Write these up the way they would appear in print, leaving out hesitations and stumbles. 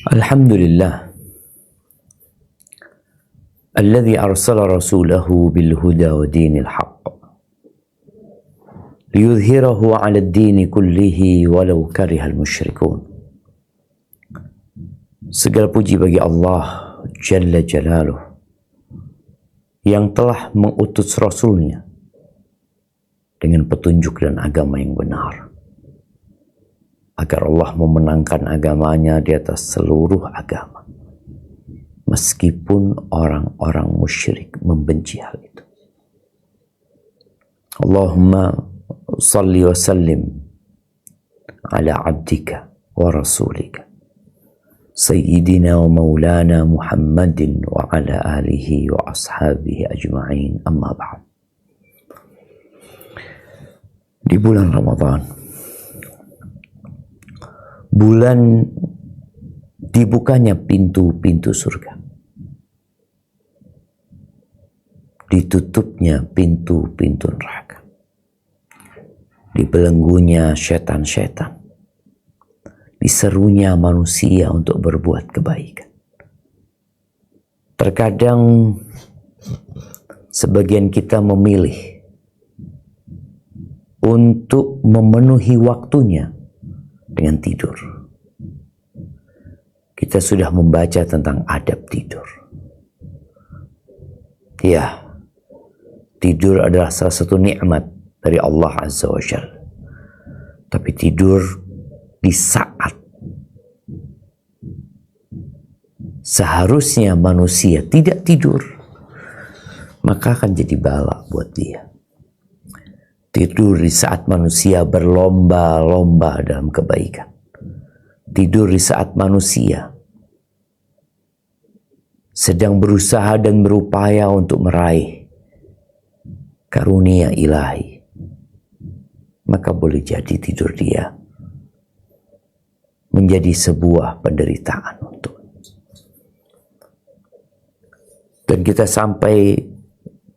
Alhamdulillah alladzi arsala rasulahu bil huda wa dinil haqq liyudhhirahu 'ala ad-dini kullihi walau karihal musyrikun. Segala puji bagi Allah Jalla Jalaluh yang telah mengutus Rasulnya dengan petunjuk dan agama yang benar, agar Allah memenangkan agamanya di atas seluruh agama, meskipun orang-orang musyrik membenci hal itu. Allahumma salli wa sallim ala abdika wa rasulika Sayyidina wa maulana Muhammadin wa ala alihi wa ashabihi ajma'in, amma ba'd. Di bulan Ramadan, bulan dibukanya pintu-pintu surga, ditutupnya pintu-pintu neraka, dibelenggunya setan-setan, diserunya manusia untuk berbuat kebaikan. Terkadang sebagian kita memilih untuk memenuhi waktunya dengan tidur. Kita sudah membaca tentang adab tidur. Ya, tidur adalah salah satu nikmat dari Allah Azza wa Jalla. Tapi tidur di saat seharusnya manusia tidak tidur, maka akan jadi bala buat dia. Tidur di saat manusia berlomba-lomba dalam kebaikan. Tidur di saat manusia sedang berusaha dan berupaya untuk meraih karunia ilahi, maka boleh jadi tidur dia menjadi sebuah penderitaan untuk. Dan kita sampai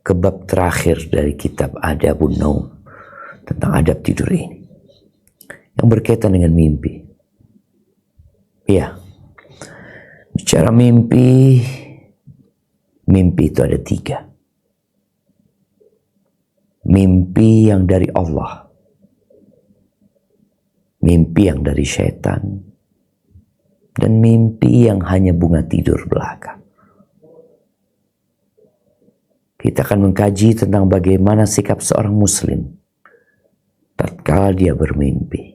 ke bab terakhir dari kitab Adabun Naum tentang adab tidur ini, yang berkaitan dengan mimpi. Ya, bicara mimpi itu ada 3. Mimpi yang dari Allah, mimpi yang dari setan, dan mimpi yang hanya bunga tidur belaka. Kita akan mengkaji tentang bagaimana sikap seorang muslim tatkala dia bermimpi.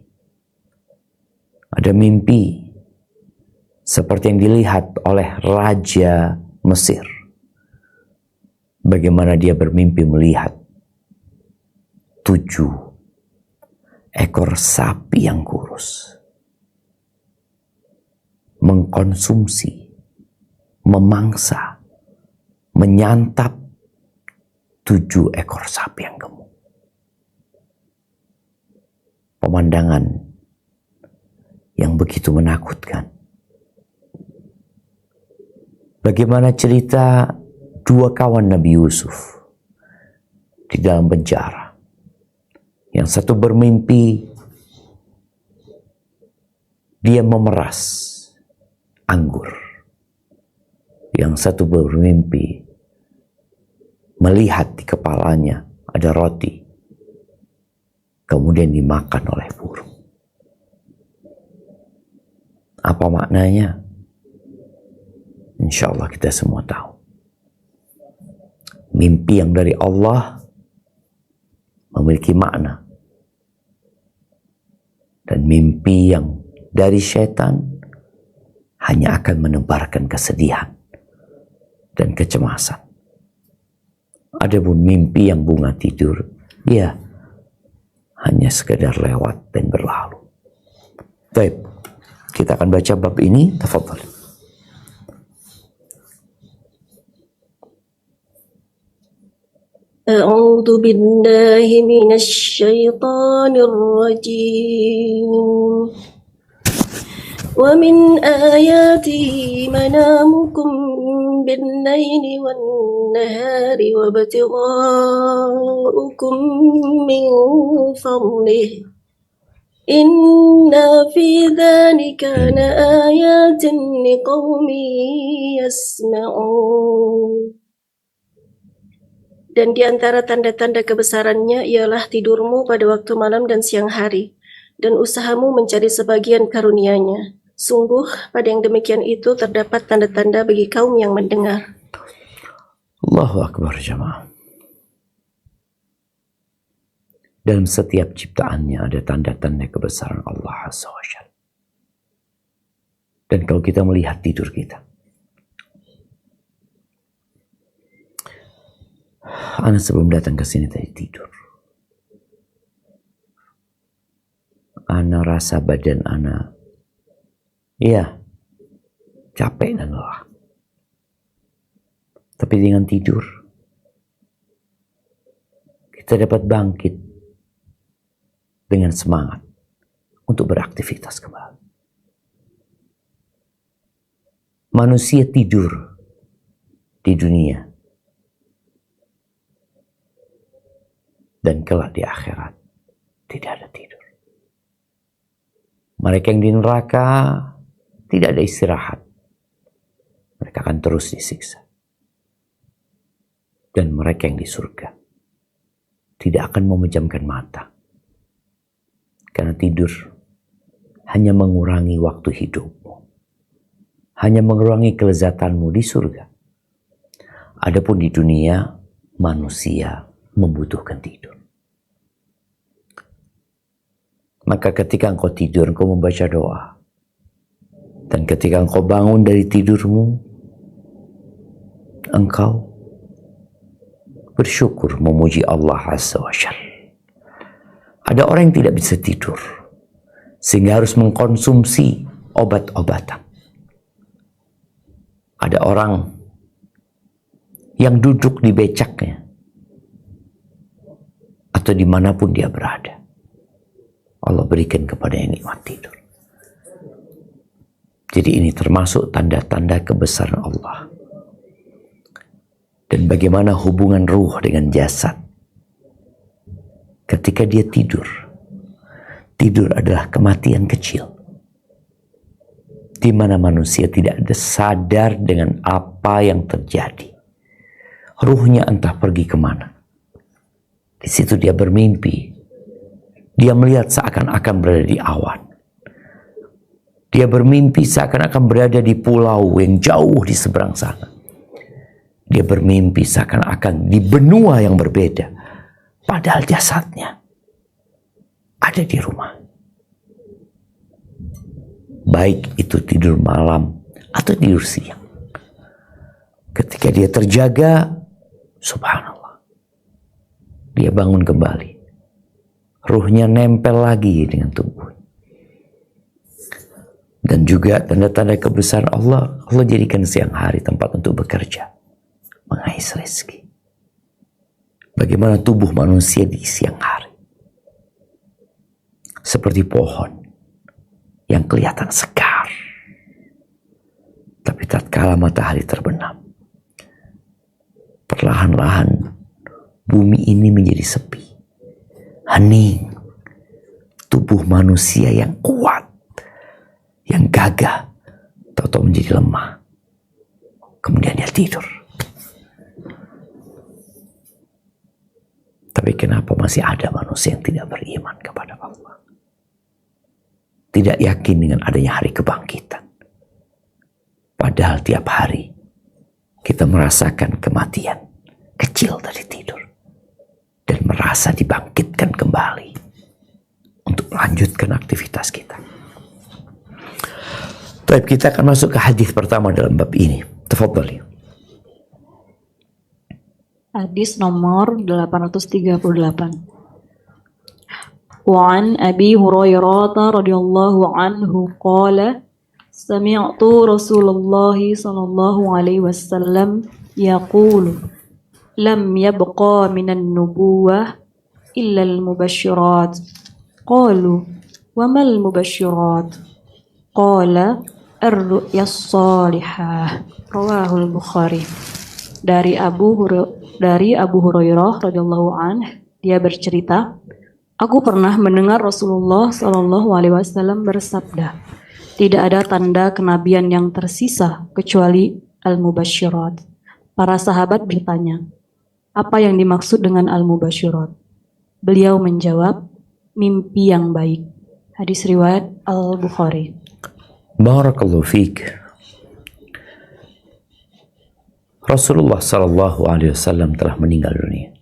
Ada mimpi seperti yang dilihat oleh Raja Mesir. Bagaimana dia bermimpi melihat 7 ekor sapi yang kurus mengkonsumsi, memangsa, menyantap 7 ekor sapi yang gemuk. Pemandangan yang begitu menakutkan. Bagaimana cerita 2 kawan Nabi Yusuf di dalam penjara. Yang satu bermimpi dia memeras anggur. Yang satu bermimpi melihat di kepalanya ada roti, kemudian dimakan oleh burung. Apa maknanya? Insya Allah kita semua tahu. Mimpi yang dari Allah memiliki makna, dan mimpi yang dari setan hanya akan menebarkan kesedihan dan kecemasan. Adapun mimpi yang bunga tidur, ya hanya sekedar lewat dan berlalu. Baik, kita akan baca bab ini. Tafadhal. A'udzu billahi minasy syaithanir rajim. ومن آياته منامكم بالليل والنهار وابتغاؤكم من فضله Inna fi dzalika laayatin liqaumin yasma'un. Dan di antara tanda-tanda kebesarannya ialah tidurmu pada waktu malam dan siang hari, dan usahamu mencari sebagian karunia-Nya. Sungguh, pada yang demikian itu terdapat tanda-tanda bagi kaum yang mendengar. Allahu Akbar jamaah. Dalam setiap ciptaannya ada tanda-tanda kebesaran Allah Azza wa Jalla. Dan kalau kita melihat tidur kita, Ana sebelum datang ke sini tadi tidur. Ana rasa badan Ana, iya, capek dan lelah. Tapi dengan tidur, kita dapat bangkit dengan semangat untuk beraktivitas kembali. Manusia tidur di dunia dan kelak di akhirat tidak ada tidur. Mereka yang di neraka tidak ada istirahat. Mereka akan terus disiksa. Dan mereka yang di surga tidak akan memejamkan mata. Karena tidur hanya mengurangi waktu hidupmu. Hanya mengurangi kelezatanmu di surga. Adapun di dunia, manusia membutuhkan tidur. Maka ketika engkau tidur, engkau membaca doa. Dan ketika engkau bangun dari tidurmu, engkau bersyukur memuji Allah Azza wa Jalla. Ada orang yang tidak bisa tidur, sehingga harus mengkonsumsi obat-obatan. Ada orang yang duduk di becaknya, atau dimanapun dia berada. Allah berikan kepadanya nikmat tidur. Jadi ini termasuk tanda-tanda kebesaran Allah. Dan bagaimana hubungan ruh dengan jasad. Ketika dia tidur, tidur adalah kematian kecil. Di mana manusia tidak ada sadar dengan apa yang terjadi. Ruhnya entah pergi kemana. Di situ dia bermimpi. Dia melihat seakan-akan berada di awan. Dia bermimpi seakan-akan berada di pulau yang jauh di seberang sana. Dia bermimpi seakan-akan di benua yang berbeda. Padahal jasadnya ada di rumah. Baik itu tidur malam atau tidur siang. Ketika dia terjaga, subhanallah, dia bangun kembali. Ruhnya nempel lagi dengan tubuh. Dan juga tanda-tanda kebesaran Allah, Allah jadikan siang hari tempat untuk bekerja, mengais rezeki. Bagaimana tubuh manusia di siang hari? Seperti pohon yang kelihatan segar. Tapi tatkala matahari terbenam, perlahan-lahan bumi ini menjadi sepi. Hening. Tubuh manusia yang kuat, yang gagah, tahu-tahu menjadi lemah. Kemudian dia tidur. Tapi kenapa masih ada manusia yang tidak beriman kepada Allah? Tidak yakin dengan adanya hari kebangkitan. Padahal tiap hari kita merasakan kematian kecil dari tidur. Dan merasa dibangkitkan kembali untuk melanjutkan aktivitas kita. Baik, kita akan masuk ke hadis pertama dalam bab ini. Tafadhali. Hadis nomor 838. Wa an Abi Hurairah radhiyallahu anhu qala sami'tu Rasulullah sallallahu alaihi wasallam yaqulu lam yabqa minan nubuwah illa al-mubasyirat. Qalu wa mal mubasyirat? Qala ar-ru'yas salihah. Rawahul Bukhari. Dari Abu Hurairah radhiyallahu anhu, dia bercerita, Aku pernah mendengar Rasulullah Shallallahu Alaihi Wasallam bersabda, tidak ada tanda kenabian yang tersisa kecuali al-mubasyirat. Para sahabat bertanya, apa yang dimaksud dengan al-mubasyirat? Beliau menjawab, mimpi yang baik. Hadis riwayat Al-Bukhari. Barakallahu fiik. Rasulullah Shallallahu Alaihi Wasallam telah meninggal dunia.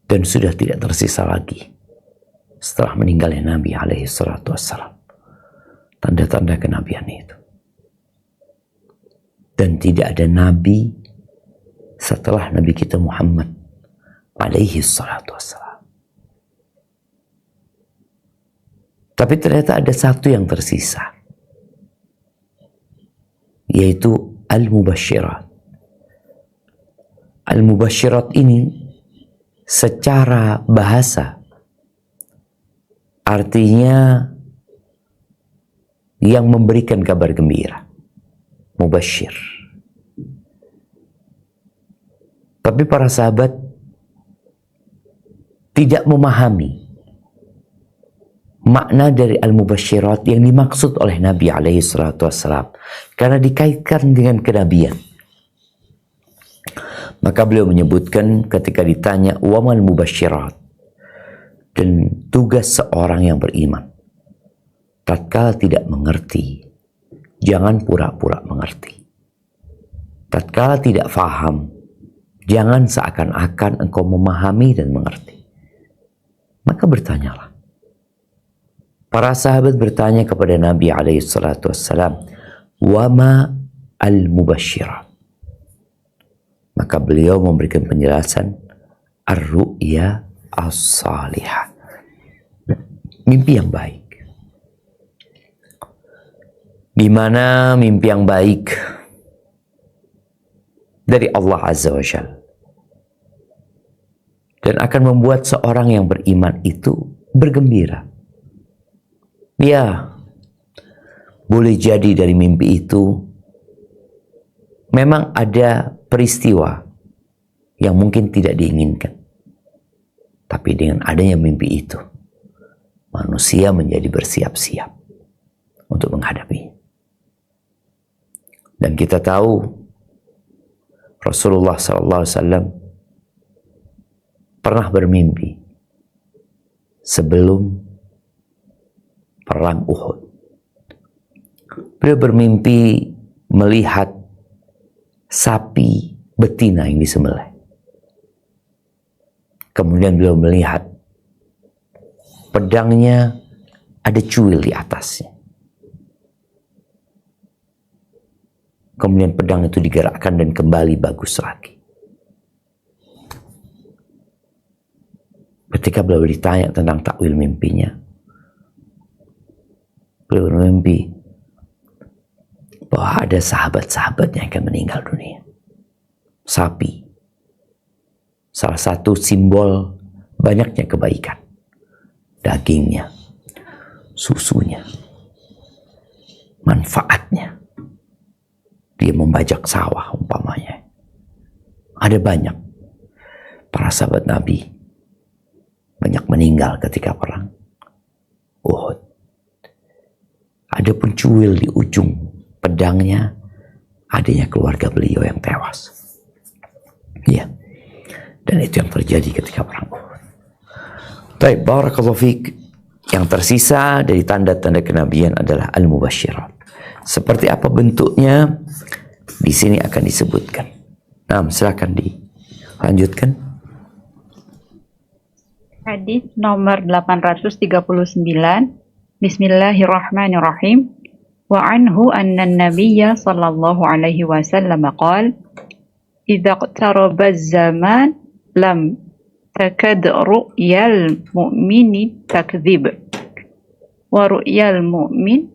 Dan sudah tidak tersisa lagi setelah meninggalnya Nabi alaihi salatu wassalam tanda-tanda kenabian itu. Dan tidak ada Nabi setelah Nabi kita Muhammad alaihi salatu wassalam. Tapi ternyata ada satu yang tersisa, yaitu al-mubasyirat. Al-mubasyirat ini secara bahasa artinya yang memberikan kabar gembira, mubasyir. Tapi para sahabat tidak memahami makna dari al-mubasyirat yang dimaksud oleh Nabi alaihi salatu wassalam, karena dikaitkan dengan kenabian. Maka beliau menyebutkan ketika ditanya wamal mubasyirat, dan tugas seorang yang beriman, tatkala tidak mengerti, jangan pura-pura mengerti. Tatkala tidak faham, jangan seakan-akan engkau memahami dan mengerti. Maka bertanyalah. Para sahabat bertanya kepada Nabi alaihi salatu wassalam, wama al-mubasyirat? Maka beliau memberikan penjelasan, ar-ru'ya as-salihah, mimpi yang baik. Di mana mimpi yang baik dari Allah Azza wa Jalla, dan akan membuat seorang yang beriman itu bergembira. Ya, boleh jadi dari mimpi itu memang ada peristiwa yang mungkin tidak diinginkan. Tapi dengan adanya mimpi itu, manusia menjadi bersiap-siap untuk menghadapinya. Dan kita tahu Rasulullah SAW pernah bermimpi sebelum perang Uhud. Beliau bermimpi melihat sapi betina yang disembelih. Kemudian beliau melihat pedangnya ada cuil di atasnya. Kemudian pedang itu digerakkan dan kembali bagus lagi. Ketika beliau ditanya tentang takwil mimpinya, beliau bermimpi bahwa ada sahabat-sahabatnya yang akan meninggal dunia. Sapi, salah satu simbol banyaknya kebaikan. Dagingnya, susunya, manfaatnya. Dia membajak sawah umpamanya. Ada banyak para sahabat Nabi banyak meninggal ketika perang Uhud. Ada pun cuil di ujung pedangnya, adanya keluarga beliau yang tewas. Ya, dan itu yang terjadi ketika perang Uhud. Baik, barakallahu fiik. Yang tersisa dari tanda-tanda kenabian adalah al-mubasyirat. Seperti apa bentuknya? Di sini akan disebutkan. Nah, silakan dilanjutkan. Hadis nomor 839. Bismillahirrahmanirrahim. Wa anhu anna an-nabiyya sallallahu alaihi wasallam qala idza iqtaraba az-zaman lam takad ru'yal mu'mini takdzib wa ru'yal mu'min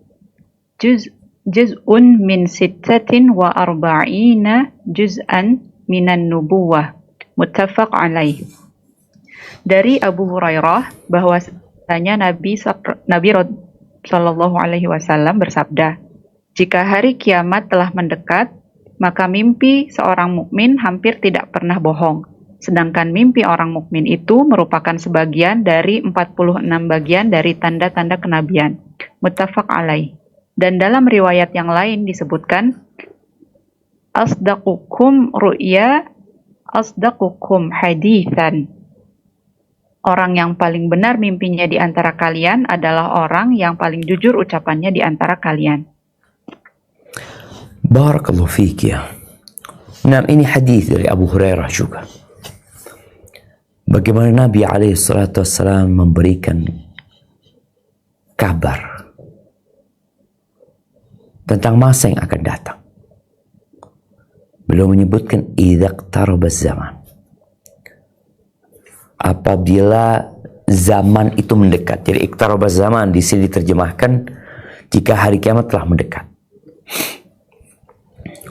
juz'un min sittatin wa arba'ina juz'an minan nubuwah, muttafaq alaih. Dari Abu Hurairah bahwasanya Nabi Sallallahu Alaihi Wasallam bersabda, jika hari kiamat telah mendekat, maka mimpi seorang mukmin hampir tidak pernah bohong. Sedangkan mimpi orang mukmin itu merupakan sebagian dari 46 bagian dari tanda-tanda kenabian. Muttafaq alaih. Dan dalam riwayat yang lain disebutkan, asdaqukum ru'ya, asdaqukum hadithan. Orang yang paling benar mimpinya di antara kalian adalah orang yang paling jujur ucapannya di antara kalian. Barakallahu fiik ya. Nah, ini hadis dari Abu Hurairah juga. Bagaimana Nabi SAW memberikan kabar tentang masa yang akan datang. Beliau menyebutkan idza iqtarabaz zaman. Apabila zaman itu mendekat. Jadi iqtarabaz zaman di sini diterjemahkan jika hari kiamat telah mendekat.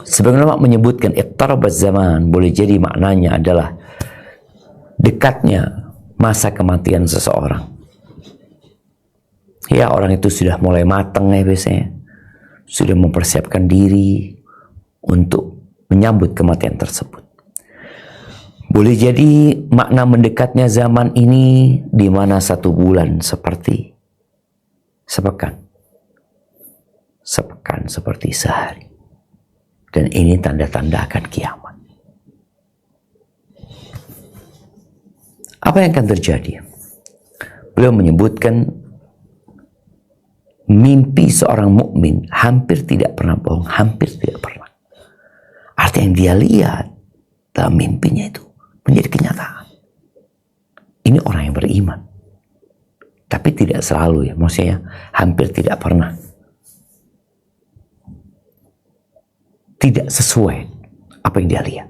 Sebagian ulama menyebutkan iqtarabaz zaman boleh jadi maknanya adalah dekatnya masa kematian seseorang. Ya, orang itu sudah mulai matang ya biasanya. Sudah mempersiapkan diri untuk menyambut kematian tersebut. Boleh jadi makna mendekatnya zaman ini di mana 1 bulan seperti sepekan. Sepekan seperti sehari. Dan ini tanda-tanda akan kiamat. Apa yang akan terjadi? Beliau menyebutkan mimpi seorang mukmin hampir tidak pernah bohong, hampir tidak pernah. Artinya yang dia lihat dalam mimpinya itu menjadi kenyataan. Ini orang yang beriman. Tapi tidak selalu ya, maksudnya hampir tidak pernah. Tidak sesuai apa yang dia lihat.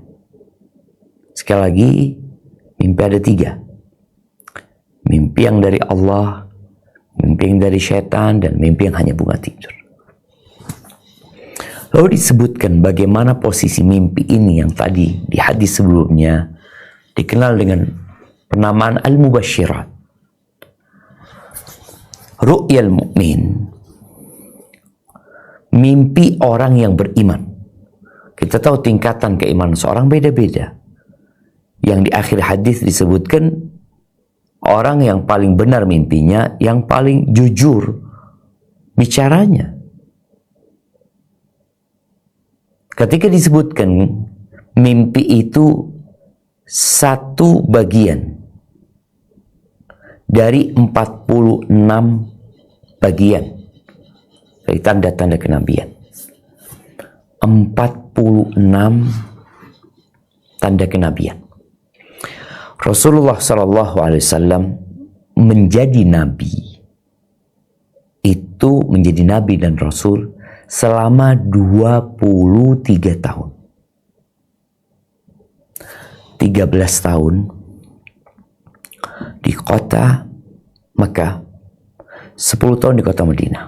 Sekali lagi, mimpi ada 3. Mimpi yang dari Allah, mimpi yang dari syaitan, dan mimpi yang hanya bunga tidur. Lalu disebutkan bagaimana posisi mimpi ini yang tadi di hadis sebelumnya dikenal dengan penamaan al-mubasyirat. Ru'yal mu'min, mimpi orang yang beriman. Kita tahu tingkatan keimanan seorang beda-beda. Yang di akhir hadis disebutkan orang yang paling benar mimpinya, yang paling jujur bicaranya. Ketika disebutkan mimpi itu 1 bagian dari 46 bagian dari tanda-tanda kenabian. 46 tanda kenabian. Rasulullah SAW menjadi nabi. Itu menjadi nabi dan rasul selama 23 tahun. 13 tahun di kota Mekah, 10 tahun di kota Madinah.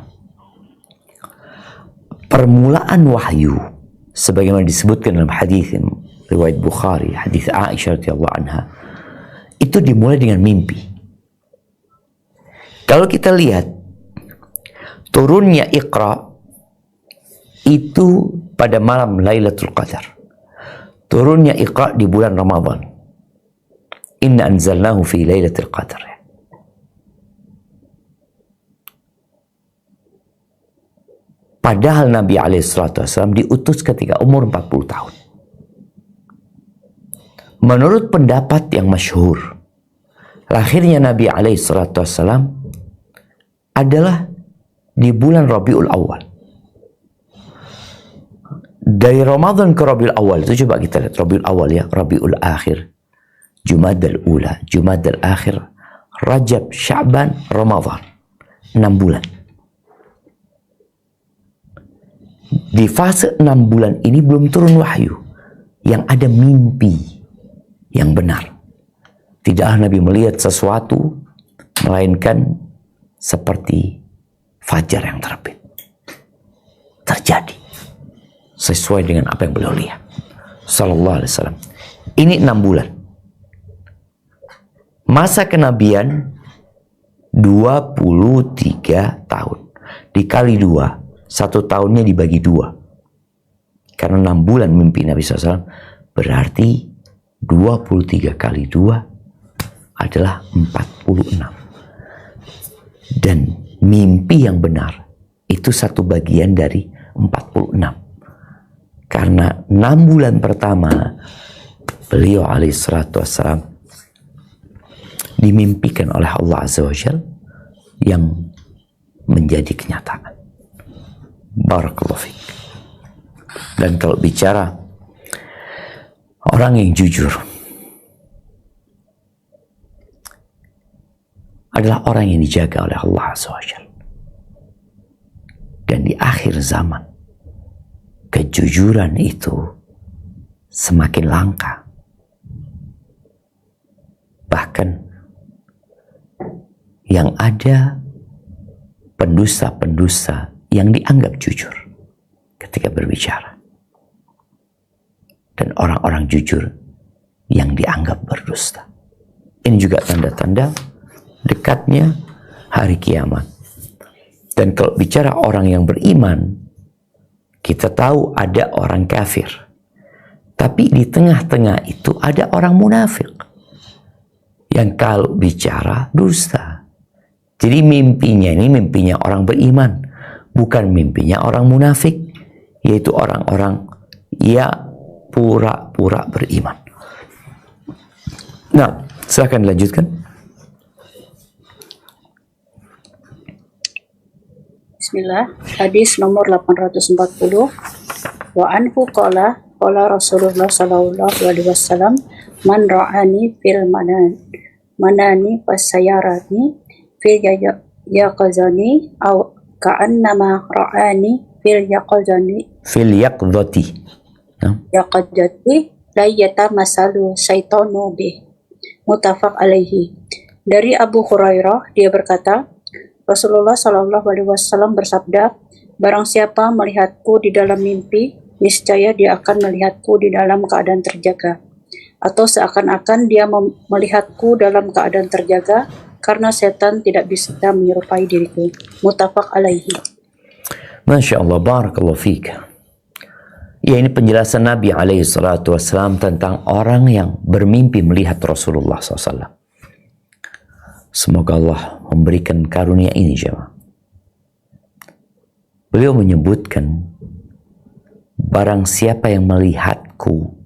Permulaan wahyu sebagaimana disebutkan dalam hadis riwayat Bukhari, hadis Aisyah radhiyallahu anha, itu dimulai dengan mimpi. Kalau kita lihat turunnya Iqra itu pada malam Lailatul Qadar. Turunnya Iqra di bulan Ramadan. Inna anzalnahu fi Lailatul Qadar. Padahal Nabi SAW diutus ketika umur 40 tahun. Menurut pendapat yang masyhur, lahirnya Nabi SAW adalah di bulan Rabiul Awal. Dari Ramadan ke Rabiul Awal itu coba kita lihat Rabiul Awal ya, Rabiul Akhir, Jumadal Ula, Jumadal Akhir, Rajab, Sya'ban, Ramadan. 6 bulan. Di fase 6 bulan ini belum turun wahyu. Yang ada mimpi yang benar. Tidaklah Nabi melihat sesuatu melainkan seperti fajar yang terbit. Terjadi sesuai dengan apa yang beliau lihat. Sallallahu alaihi wasallam. Ini 6 bulan. Masa kenabian 23 tahun. Dikali 2. 1 tahunnya dibagi 2. Karena 6 bulan mimpi Nabi SAW berarti 23 kali 2 adalah 46. Dan mimpi yang benar itu satu bagian dari 46. Karena 6 bulan pertama beliau alaihissalatu wassalam dimimpikan oleh Allah Azza wa Jalla yang menjadi kenyataan. Barakallahu fiik. Dan kalau bicara orang yang jujur adalah orang yang dijaga oleh Allah Azza wa Jalla. Dan di akhir zaman kejujuran itu semakin langka. Bahkan yang ada pendusta-pendusta yang dianggap jujur ketika berbicara. Dan orang-orang jujur yang dianggap berdusta. Ini juga tanda-tanda dekatnya hari kiamat. Dan kalau bicara orang yang beriman, kita tahu ada orang kafir. Tapi di tengah-tengah itu ada orang munafik. Yang kalau bicara dusta. Jadi mimpinya ini mimpinya orang beriman. Bukan mimpinya orang munafik. Yaitu orang-orang yang pura-pura beriman. Nah, silakan dilanjutkan. Bismillah. Hadis nomor 840. Wa anhu qala Rasulullah sallallahu alaihi wasallam, man ra'ani fil manani fasayarani fil yaqazani aw ka'annama ra'ani fil yaqzati yaqazati la yatamasalu syaitanu bih. Muttafaq alaihi. Dari Abu Hurairah, dia berkata, Rasulullah Shallallahu Alaihi Wasallam bersabda, barang siapa melihatku di dalam mimpi, niscaya dia akan melihatku di dalam keadaan terjaga. Atau seakan-akan dia melihatku dalam keadaan terjaga, karena setan tidak bisa menyerupai diriku. Muttafaq alaihi. Masya Allah, barakallahu fiik. Ya, ini penjelasan Nabi alaihi salatu wassalam tentang orang yang bermimpi melihat Rasulullah SAW. Semoga Allah memberikan karunia ini, jemaah. Beliau menyebutkan, barang siapa yang melihatku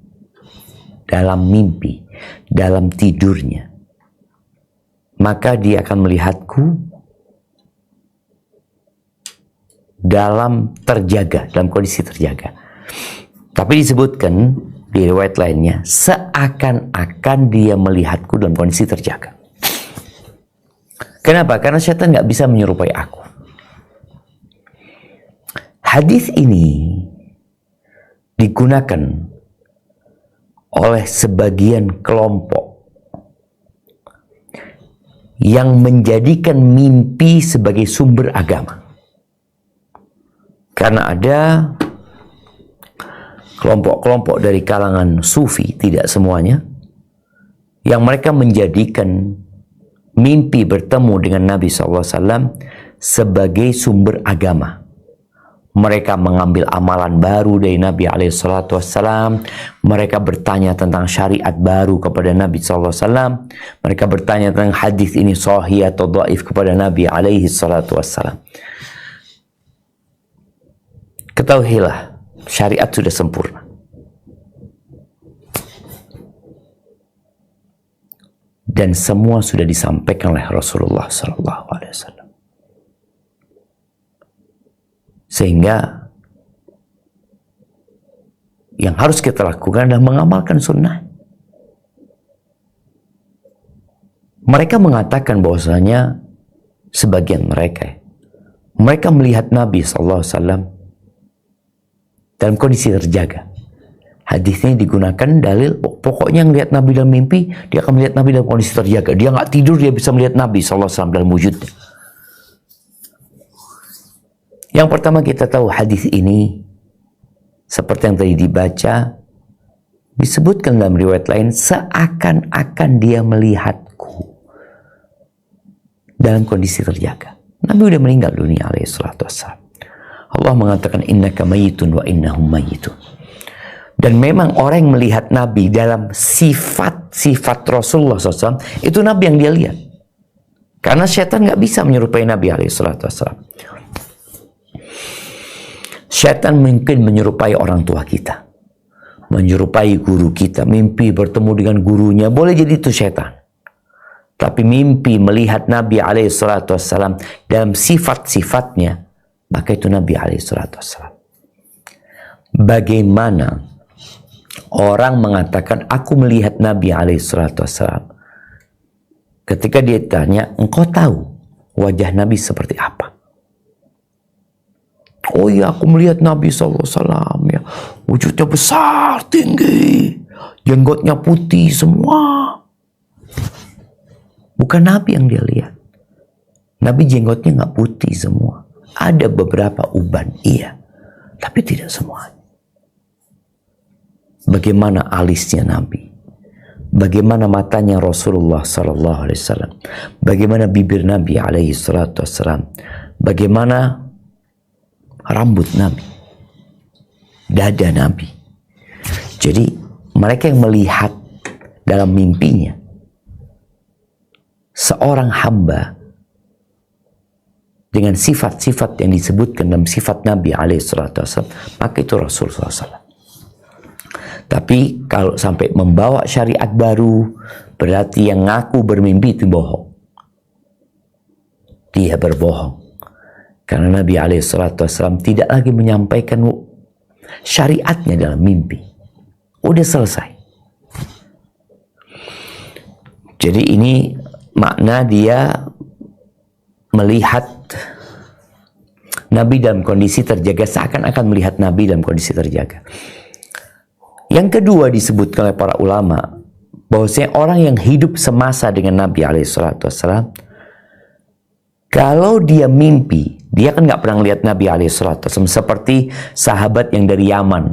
dalam mimpi, dalam tidurnya, maka dia akan melihatku dalam terjaga, dalam kondisi terjaga. Tapi disebutkan di riwayat lainnya, seakan-akan dia melihatku dalam kondisi terjaga. Kenapa? Karena setan nggak bisa menyerupai aku. Hadis ini digunakan oleh sebagian kelompok yang menjadikan mimpi sebagai sumber agama. Karena ada kelompok-kelompok dari kalangan sufi, tidak semuanya, yang mereka menjadikan mimpi bertemu dengan Nabi SAW sebagai sumber agama. Mereka mengambil amalan baru dari Nabi SAW. Mereka bertanya tentang syariat baru kepada Nabi SAW. Mereka bertanya tentang hadis ini sahih atau dhaif kepada Nabi SAW. Ketahuilah, syariat sudah sempurna. Dan semua sudah disampaikan oleh Rasulullah SAW. Sehingga yang harus kita lakukan adalah mengamalkan sunnah. Mereka mengatakan bahwasanya sebagian mereka melihat Nabi SAW dalam kondisi terjaga. Hadis ini digunakan dalil, pokoknya yang lihat Nabi dalam mimpi, dia akan melihat Nabi dalam kondisi terjaga. Dia nggak tidur, dia bisa melihat Nabi SAW dalam wujudnya. Yang pertama kita tahu hadis ini, seperti yang tadi dibaca, disebutkan dalam riwayat lain, seakan-akan dia melihatku dalam kondisi terjaga. Nabi udah meninggal dunia alaihissalatu wassalam. Allah mengatakan, innaka mayitun wa innahum mayitun. Dan memang orang yang melihat Nabi dalam sifat-sifat Rasulullah SAW, itu Nabi yang dia lihat. Karena setan nggak bisa menyerupai Nabi SAW. Setan mungkin menyerupai orang tua kita, menyerupai guru kita, mimpi bertemu dengan gurunya, boleh jadi itu setan. Tapi mimpi melihat Nabi SAW dalam sifat-sifatnya, maka itu Nabi SAW. Bagaimana orang mengatakan aku melihat Nabi SAW? Ketika dia tanya, engkau tahu wajah Nabi seperti apa? Oh iya, aku melihat Nabi SAW ya, wujudnya besar, tinggi, jenggotnya putih semua. Bukan Nabi yang dia lihat. Nabi jenggotnya nggak putih semua. Ada beberapa uban, iya, tapi tidak semuanya. Bagaimana alisnya Nabi? Bagaimana matanya Rasulullah SAW? Bagaimana bibir Nabi SAW? Bagaimana rambut Nabi? Dada Nabi? Jadi mereka yang melihat dalam mimpinya seorang hamba dengan sifat-sifat yang disebutkan dalam sifat Nabi SAW, maka itu Rasulullah SAW. Tapi kalau sampai membawa syariat baru, berarti yang ngaku bermimpi itu bohong. Dia berbohong. Karena Nabi SAW tidak lagi menyampaikan syariatnya dalam mimpi. Udah selesai. Jadi ini makna dia melihat Nabi dalam kondisi terjaga, seakan-akan melihat Nabi dalam kondisi terjaga. Yang kedua disebutkan oleh para ulama, bahwasanya orang yang hidup semasa dengan Nabi SAW, kalau dia mimpi, dia kan nggak pernah lihat Nabi SAW, seperti sahabat yang dari Yaman,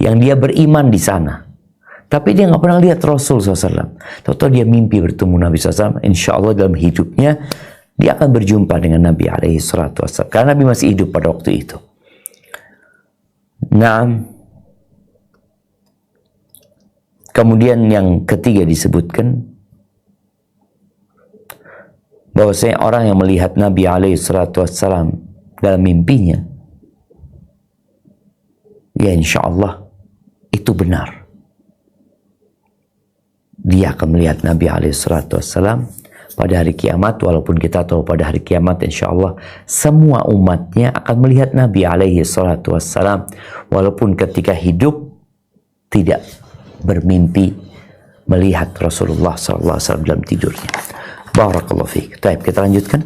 yang dia beriman di sana, tapi dia nggak pernah lihat Rasul SAW. Tahu-tahu dia mimpi bertemu Nabi SAW, insya Allah dalam hidupnya dia akan berjumpa dengan Nabi SAW, karena Nabi masih hidup pada waktu itu. Nah, kemudian yang ketiga disebutkan bahwasanya orang yang melihat Nabi SAW dalam mimpinya, ya insya Allah itu benar. Dia akan melihat Nabi SAW pada hari kiamat, walaupun kita tahu pada hari kiamat insya Allah semua umatnya akan melihat Nabi SAW, walaupun ketika hidup tidak bermimpi melihat Rasulullah SAW dalam tidurnya. Barakallahu fiik. Baik, kita lanjutkan.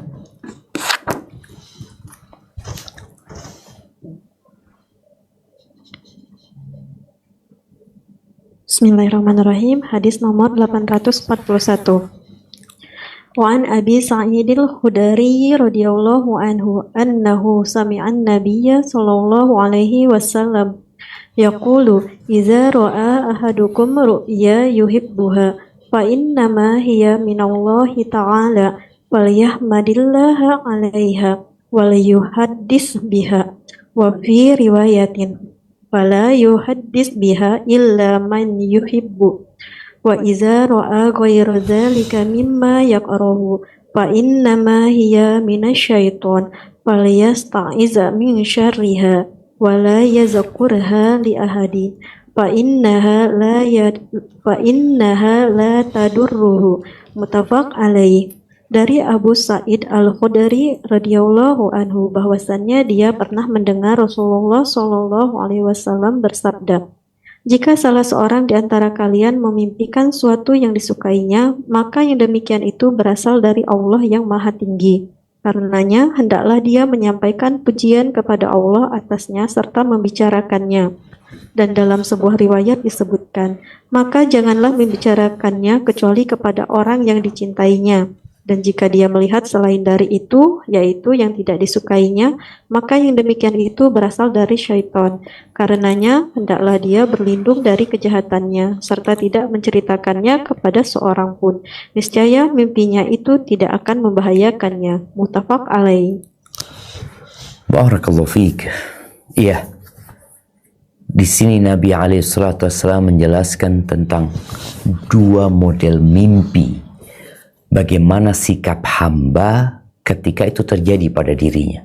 Bismillahirrahmanirrahim. Hadis nomor 841. Wa an Abi Sa'idil Khudri radhiyallahu anhu annahu sami'an nabiyya sallallahu alaihi wasallam yaqulu idza ra'a ahadukum ru'ya yuhibbuha fa innama hiya minallahi ta'ala falyahmadillaha 'alaiha wal yuhaddis biha wa fi riwayatin fala yuhaddis biha illa man yuhibbu wa idza ra'a ghayra dzalika mimma yaqrahu fa innama hiya minasyaiton falyasta'iz min syarriha wala yazkurha li ahadi fa innaha la tadurruhu. Muttafaq alaih. Dari Abu Sa'id Al-Khudri radhiyallahu anhu bahwasannya dia pernah mendengar Rasulullah Shallallahu alaihi wasallam bersabda, jika salah seorang di antara kalian memimpikan suatu yang disukainya, maka yang demikian itu berasal dari Allah yang Maha Tinggi. Karenanya, hendaklah dia menyampaikan pujian kepada Allah atasnya serta membicarakannya. Dan dalam sebuah riwayat disebutkan, maka janganlah membicarakannya kecuali kepada orang yang dicintainya. Dan jika dia melihat selain dari itu, yaitu yang tidak disukainya, maka yang demikian itu berasal dari syaitan. Karenanya, hendaklah dia berlindung dari kejahatannya, serta tidak menceritakannya kepada seorang pun. Niscaya mimpinya itu tidak akan membahayakannya. Muttafaq alaih. Barakallahu fiik. Iya. Di sini Nabi SAW menjelaskan tentang dua model mimpi. Bagaimana sikap hamba ketika itu terjadi pada dirinya.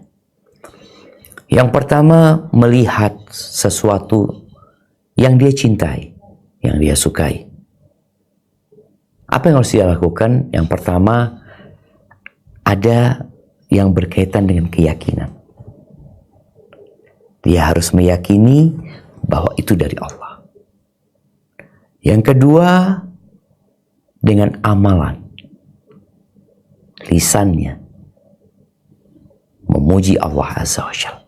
Yang pertama, melihat sesuatu yang dia cintai, yang dia sukai. Apa yang harus dia lakukan? Yang pertama, ada yang berkaitan dengan keyakinan. Dia harus meyakini bahwa itu dari Allah. Yang kedua, dengan amalan. Lisannya memuji Allah Azza wa Jalla.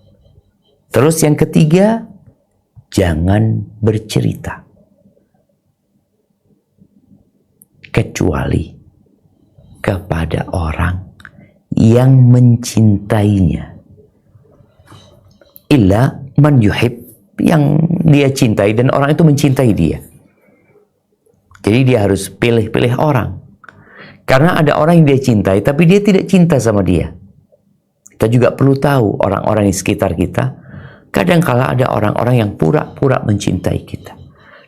Terus yang ketiga, jangan bercerita kecuali kepada orang yang mencintainya. Illa man yuhib, yang dia cintai dan orang itu mencintai dia. Jadi dia harus pilih-pilih orang. Karena ada orang yang dia cintai tapi dia tidak cinta sama dia. Kita juga perlu tahu orang-orang di sekitar kita. Kadangkala ada orang-orang yang pura-pura mencintai kita.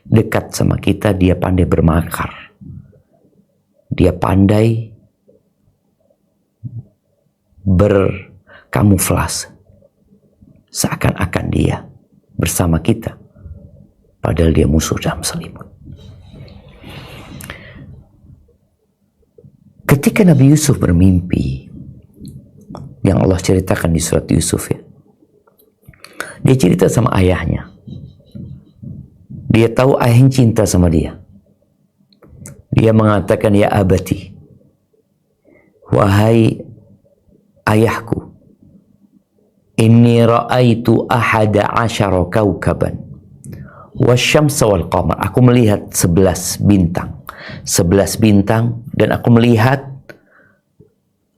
Dekat sama kita, dia pandai bermakar. Dia pandai berkamuflase. Seakan-akan dia bersama kita. Padahal dia musuh dalam selimut. Ketika Nabi Yusuf bermimpi, yang Allah ceritakan di surat Yusuf ya. Dia cerita sama ayahnya. Dia tahu ayahnya cinta sama dia. Dia mengatakan, ya abati, wahai ayahku, inni ra'aitu ahada asyara kawkaban wasyamsa wal qamar. Aku melihat 11 bintang. 11 bintang dan aku melihat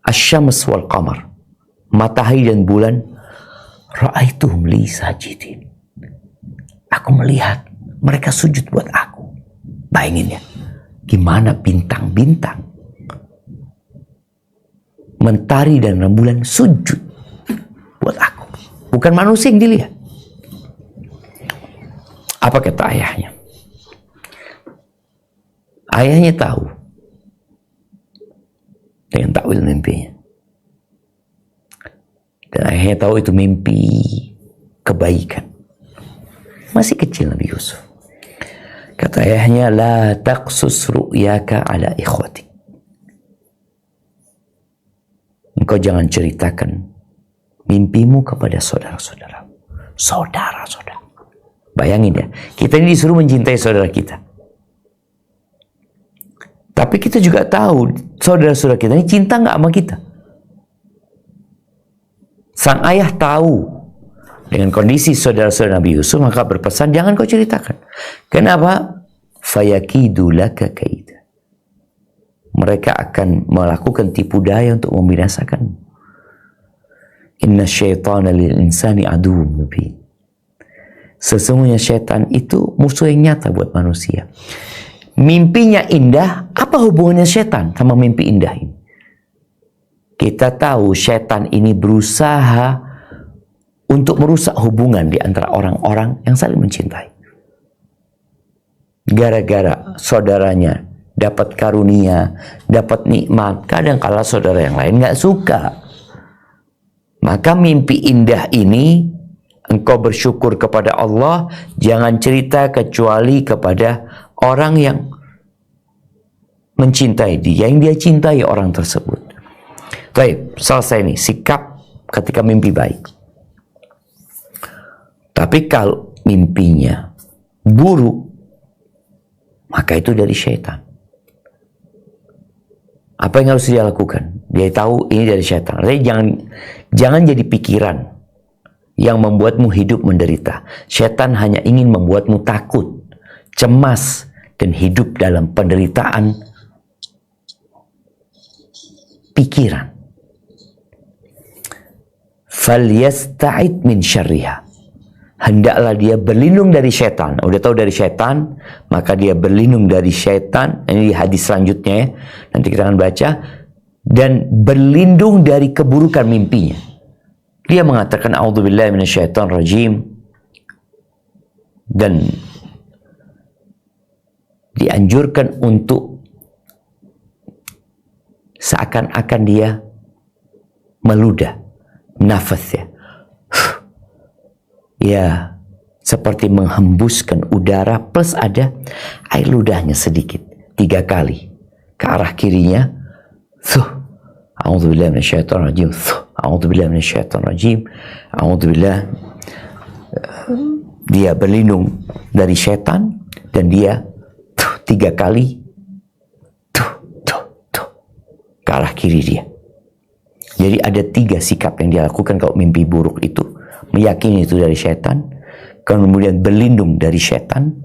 asyams wal qamar, matahari dan bulan. Ra'aituhum li sajidin. Aku melihat mereka sujud buat aku. Bayangin ya, gimana bintang-bintang, mentari dan rembulan sujud buat aku. Bukan manusia yang dilihat. Apa kata ayahnya? Ayahnya tahu dengan takwil mimpinya. Dan ayahnya tahu itu mimpi kebaikan. Masih kecil Nabi Yusuf. Kata ayahnya, la taqsus ru'yaka ala ikhwatik. Engkau jangan ceritakan mimpimu kepada saudara-saudara. Saudara-saudara. Bayangin ya, kita ini disuruh mencintai saudara kita. Tapi kita juga tahu saudara-saudara kita ini cinta nggak sama kita. Sang ayah tahu dengan kondisi saudara-saudara Nabi Yusuf, maka berpesan, jangan kau ceritakan. Kenapa? Fayakidu laka kaida. Mereka akan melakukan tipu daya untuk membinasakan. Inna syaitana lil insani aduwwun mubin. Sesungguhnya syaitan itu musuh yang nyata buat manusia. Mimpinya indah, apa hubungannya syaitan sama mimpi indah ini? Kita tahu syaitan ini berusaha untuk merusak hubungan di antara orang-orang yang saling mencintai. Gara-gara saudaranya dapat karunia, dapat nikmat, kadang-kala saudara yang lain nggak suka. Maka mimpi indah ini, engkau bersyukur kepada Allah, jangan cerita kecuali kepada orang yang mencintai dia, yang dia cintai orang tersebut. Baik, selesai nih, sikap ketika mimpi baik. Tapi kalau mimpinya buruk, maka itu dari syaitan. Apa yang harus dia lakukan? Dia tahu ini dari syaitan. Jadi jangan jadi pikiran yang membuatmu hidup menderita. Syaitan hanya ingin membuatmu takut, cemas, dan hidup dalam penderitaan pikiran. Falyasta'id min syarriha. Hendaklah dia berlindung dari syaitan. Udah tahu dari syaitan, maka dia berlindung dari syaitan. Ini di hadis selanjutnya ya. Nanti kita akan baca. Dan berlindung dari keburukan mimpinya. Dia mengatakan, a'udzubillahi minasyaitonir rajim. dan dianjurkan untuk seakan-akan dia meludah nafas ya seperti menghembuskan udara plus ada air ludahnya sedikit 3 kali ke arah kirinya. A'udzubillahi minasyaitonir rajim. A'udzubillahi minasyaitonir rajim. A'udzubillah. Dia berlindung dari setan dan dia 3 kali ke arah kiri dia. Jadi ada 3 sikap yang dia lakukan kalau mimpi buruk itu. Meyakini itu dari setan, kemudian berlindung dari setan,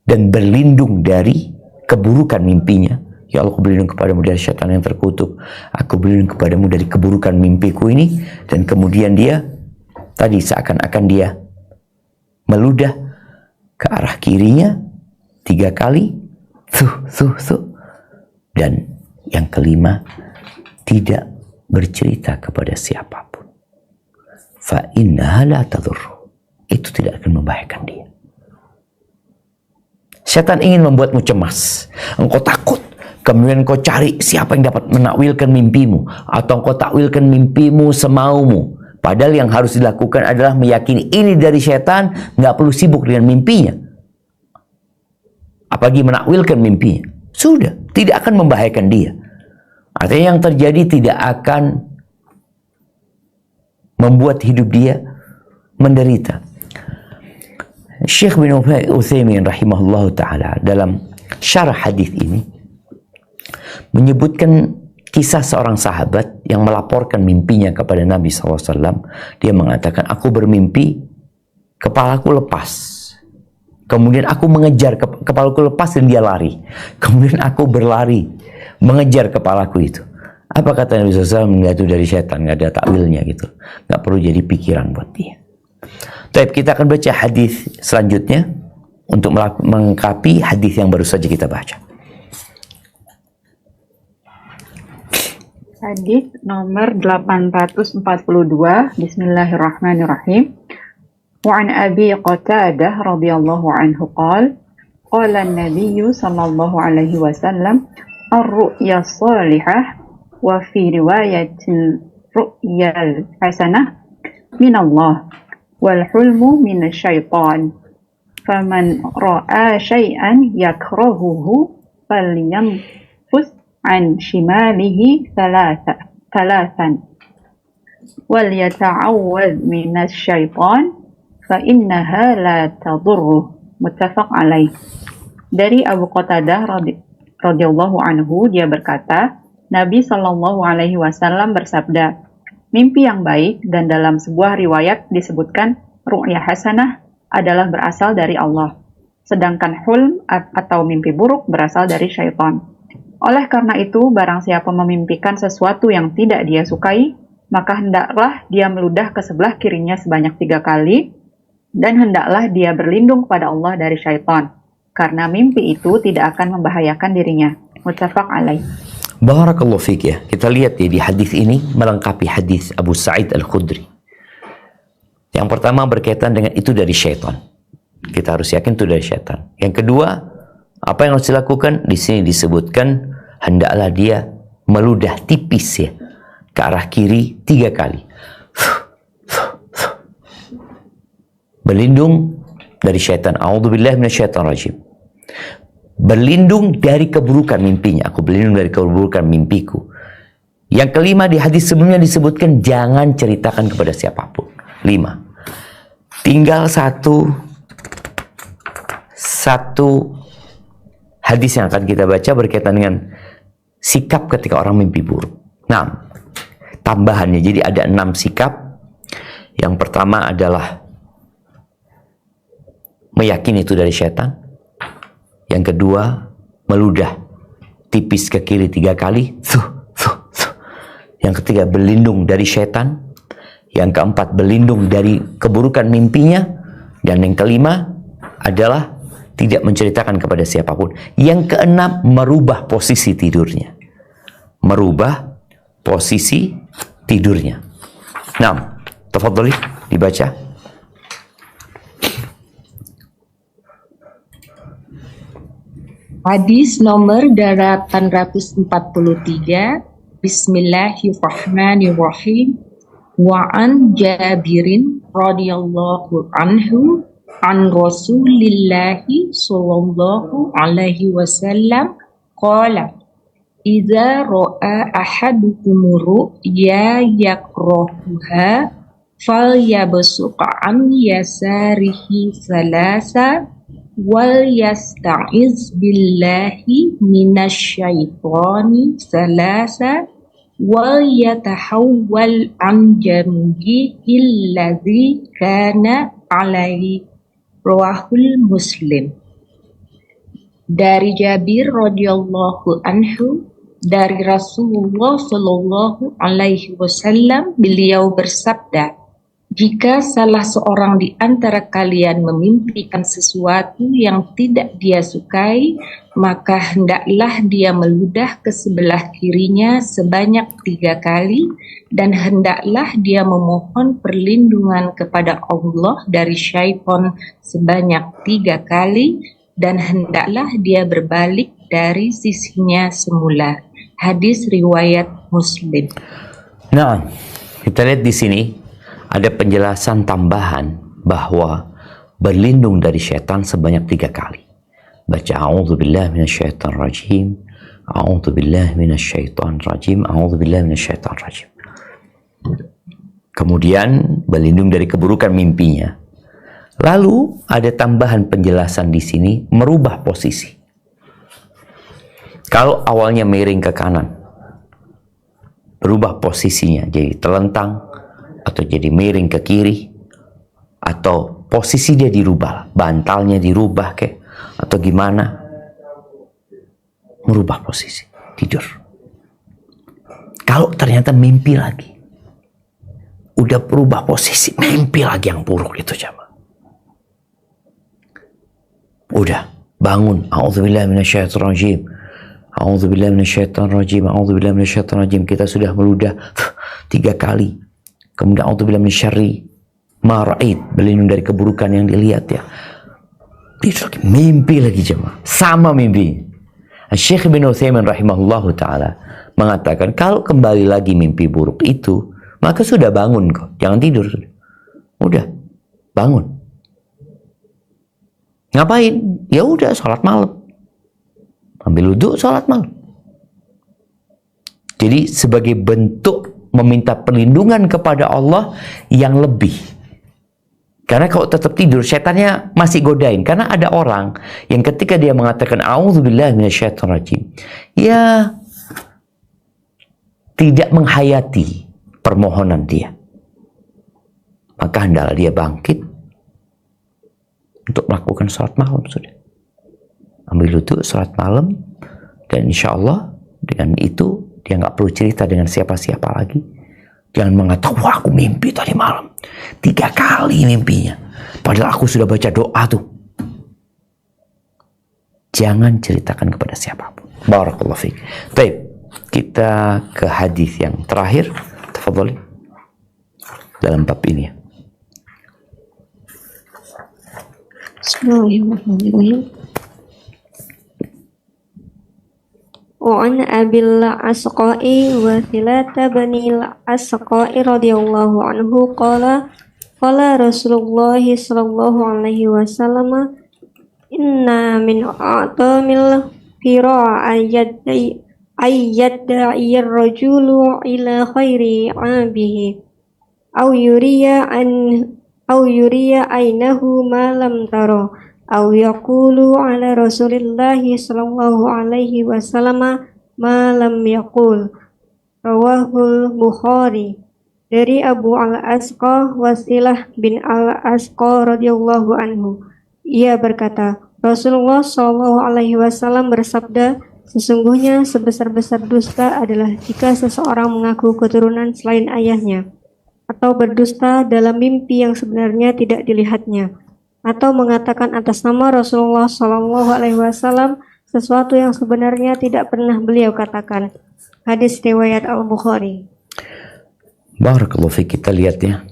dan berlindung dari keburukan mimpinya. Ya Allah, aku berlindung kepadamu dari setan yang terkutuk. Aku berlindung kepadamu dari keburukan mimpiku ini. Dan kemudian dia tadi seakan-akan dia meludah ke arah kirinya 3 kali. Dan yang kelima, tidak bercerita kepada siapapun. Fa innaha la tadurru. Itu tidak akan membahayakan dia. Setan ingin membuatmu cemas. Engkau takut. Kemudian kau cari siapa yang dapat menakwilkan mimpimu. Atau engkau takwilkan mimpimu semaumu. Padahal yang harus dilakukan adalah meyakini ini dari setan. Nggak perlu sibuk dengan mimpinya. Apalagi menakwilkan mimpinya. Sudah, tidak akan membahayakan dia. Artinya yang terjadi tidak akan membuat hidup dia menderita. Syekh bin Utsaimin rahimahullah ta'ala dalam syarah hadis ini menyebutkan kisah seorang sahabat yang melaporkan mimpinya kepada Nabi SAW. Dia mengatakan, aku bermimpi kepalaku lepas. Kemudian aku mengejar kepalaku lepas dan dia lari. Kemudian aku berlari mengejar kepalaku itu. Apa kata Nabi SAW? Enggak, itu dari setan, nggak ada takwilnya gitu. Nggak perlu jadi pikiran buat dia. Baik, kita akan baca hadis selanjutnya untuk melengkapi hadis yang baru saja kita baca. Hadis nomor 842. Bismillahirrahmanirrahim. Wa an Abi Qatadah radhiyallahu anhu qala qala an-nabiy sallallahu alaihi wasallam ar-ru'ya salihah wa fi riwayatin ru'yal hasanah min Allah wal hulmu min syaitan faman ra'a syai'an yakrahuhu falyanfus an shimalihi thalathan wal yata'awwadh min syaitan fa innaha la tadurruh. Muttafaq alaih. Dari Abu Qatadah radhiyallahu anhu, dia berkata, Nabi Shallallahu alaihi wasallam bersabda, mimpi yang baik dan dalam sebuah riwayat disebutkan ru'ya hasanah adalah berasal dari Allah, sedangkan hulm atau mimpi buruk berasal dari syaitan. Oleh karena itu, barang siapa memimpikan sesuatu yang tidak dia sukai, maka hendaklah dia meludah ke sebelah kirinya sebanyak 3 kali, dan hendaklah dia berlindung kepada Allah dari syaitan, karena mimpi itu tidak akan membahayakan dirinya. Muttafaq alaih. Barakallahu fiik ya. Kita lihat ya di hadis ini melengkapi hadis Abu Sa'id Al-Khudri. Yang pertama berkaitan dengan itu dari syaitan. Kita harus yakin itu dari syaitan. Yang kedua, apa yang harus dilakukan? Di sini disebutkan hendaklah dia meludah tipis ya ke arah kiri 3 kali. Berlindung dari syaitan. A'udzubillahi minasyaitonir rajim. Berlindung dari keburukan mimpinya. Aku berlindung dari keburukan mimpiku. Yang kelima, di hadis sebelumnya disebutkan jangan ceritakan kepada siapapun. 5. Tinggal satu hadis yang akan kita baca berkaitan dengan sikap ketika orang mimpi buruk. 6. Tambahannya, jadi ada 6 sikap. Yang pertama adalah meyakini itu dari syaitan. Yang kedua, meludah tipis ke kiri 3 kali. Yang ketiga, berlindung dari syaitan. Yang keempat, berlindung dari keburukan mimpinya. Dan yang kelima adalah tidak menceritakan kepada siapapun. Yang keenam, merubah posisi tidurnya. Merubah posisi tidurnya. 6. Tafadhali dibaca. Hadis nomor 843. Bismillahirrahmanirrahim. Wa an Jabirin radhiyallahu anhu an Rasulillahi sallallahu alaihi wasallam qala idza ra'a ahadukum ru'ya yakrahuha falyabsuq an yasarihi salasa wal yasta'iz billahi minasyaitani salasa wal yatahawwal an jambihi alladhi kana alaihi. Rawahul Muslim. Dari Jabir radhiyallahu anhu, dari Rasulullah sallallahu alaihi wasallam, beliau bersabda, jika salah seorang di antara kalian memimpikan sesuatu yang tidak dia sukai, maka hendaklah dia meludah ke sebelah kirinya sebanyak 3 kali, dan hendaklah dia memohon perlindungan kepada Allah dari syaitan sebanyak 3 kali, dan hendaklah dia berbalik dari sisinya semula. Hadis riwayat Muslim. Nah, kita lihat di sini ada penjelasan tambahan bahwa berlindung dari syaitan sebanyak 3 kali. Baca a'udzubillahi minasyaitonir rajim, a'udzubillahi minasyaitonir rajim, a'udzubillahi minasyaitonir rajim. Kemudian berlindung dari keburukan mimpinya. Lalu ada tambahan penjelasan di sini merubah posisi. Kalau awalnya miring ke kanan, berubah posisinya jadi telentang, atau jadi miring ke kiri, atau posisi dia dirubah, bantalnya dirubah kek, atau gimana, merubah posisi, tidur. Kalau ternyata mimpi lagi, udah berubah posisi, mimpi lagi yang buruk itu jamaah. Udah bangun, a'udzubillahi minasyaitonir rajim, a'udzubillahi minasyaitonir rajim, a'udzubillahi minasyaitonir rajim. Kita sudah meludah 3 kali. Kemudian a'udzubillahi minasyarri ma ra'ait, berlindung dari keburukan yang dilihat ya. Tidur lagi, mimpi lagi jemaah, sama mimpi. Syekh Ibnu Utsaimin rahimahullahu taala mengatakan kalau kembali lagi mimpi buruk itu, maka sudah bangun kok, jangan tidur. Udah bangun. Ngapain? Ya udah sholat malam. Ambil wudhu, sholat malam. Jadi sebagai bentuk meminta perlindungan kepada Allah yang lebih. Karena kalau tetap tidur, setannya masih godain. Karena ada orang yang ketika dia mengatakan a'udzubillahi minasyaitonirrajim, ya tidak menghayati permohonan dia. Maka hendaklah dia bangkit untuk melakukan sholat malam sudah. Ambil wudhu, sholat malam, dan insya Allah dengan itu dia nggak perlu cerita dengan siapa-siapa lagi. Jangan mengatakan, wah aku mimpi tadi malam 3 kali mimpinya, padahal aku sudah baca doa tuh. Jangan ceritakan kepada siapapun. Barakallahu fiik. Baik, kita ke hadis yang terakhir. Tafadhali dalam bab ini ya. Bismillahirrahmanirrahim. Wa an Abil Asqa'i wa Thilata banil Asqa'i radhiyallahu anhu qala Rasulullah sallallahu alaihi wasallam inna min a'tamil fira ayyadda'i ar-rajulu ila khairi 'abihi aw yuriya ainahu ma lam tara aw yaqulu ala Rasulillahi sallallahu alaihi wasallam ma lam yaqul. Rawahul Bukhari. Dari Abu Al-Asqa Wasilah bin Al-Asqa radhiyallahu anhu, ia berkata, Rasulullah sallallahu alaihi wasallam bersabda, sesungguhnya sebesar-besar dusta adalah jika seseorang mengaku keturunan selain ayahnya, atau berdusta dalam mimpi yang sebenarnya tidak dilihatnya, atau mengatakan atas nama Rasulullah Shallallahu Alaihi Wasallam sesuatu yang sebenarnya tidak pernah beliau katakan. Hadis riwayat Al-Bukhari. Barakallahu fiik. Kita lihat ya,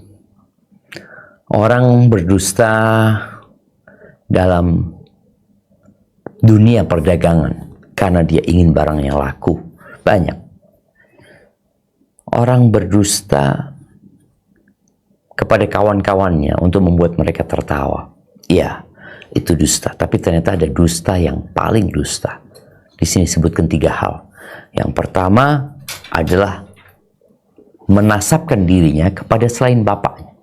orang berdusta dalam dunia perdagangan karena dia ingin barangnya laku. Banyak orang berdusta kepada kawan-kawannya untuk membuat mereka tertawa. Iya, itu dusta. Tapi ternyata ada dusta yang paling dusta. Di sini disebutkan 3 hal. Yang pertama adalah menasabkan dirinya kepada selain bapaknya.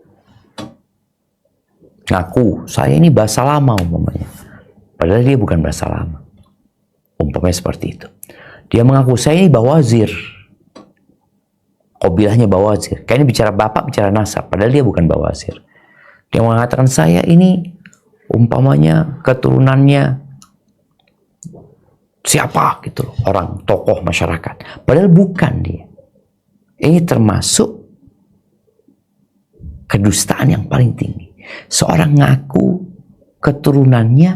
Ngaku, saya ini bahasa lama umpamanya. Padahal dia bukan bahasa lama. Umpamanya seperti itu. Dia mengaku, saya ini bawazir. Qabilahnya bawazir. Kayaknya bicara bapak, bicara nasab. Padahal dia bukan bawazir. Dia mengatakan, saya ini umpamanya keturunannya siapa gitu loh, orang tokoh masyarakat. Padahal bukan dia. Ini termasuk kedustaan yang paling tinggi. Seorang ngaku keturunannya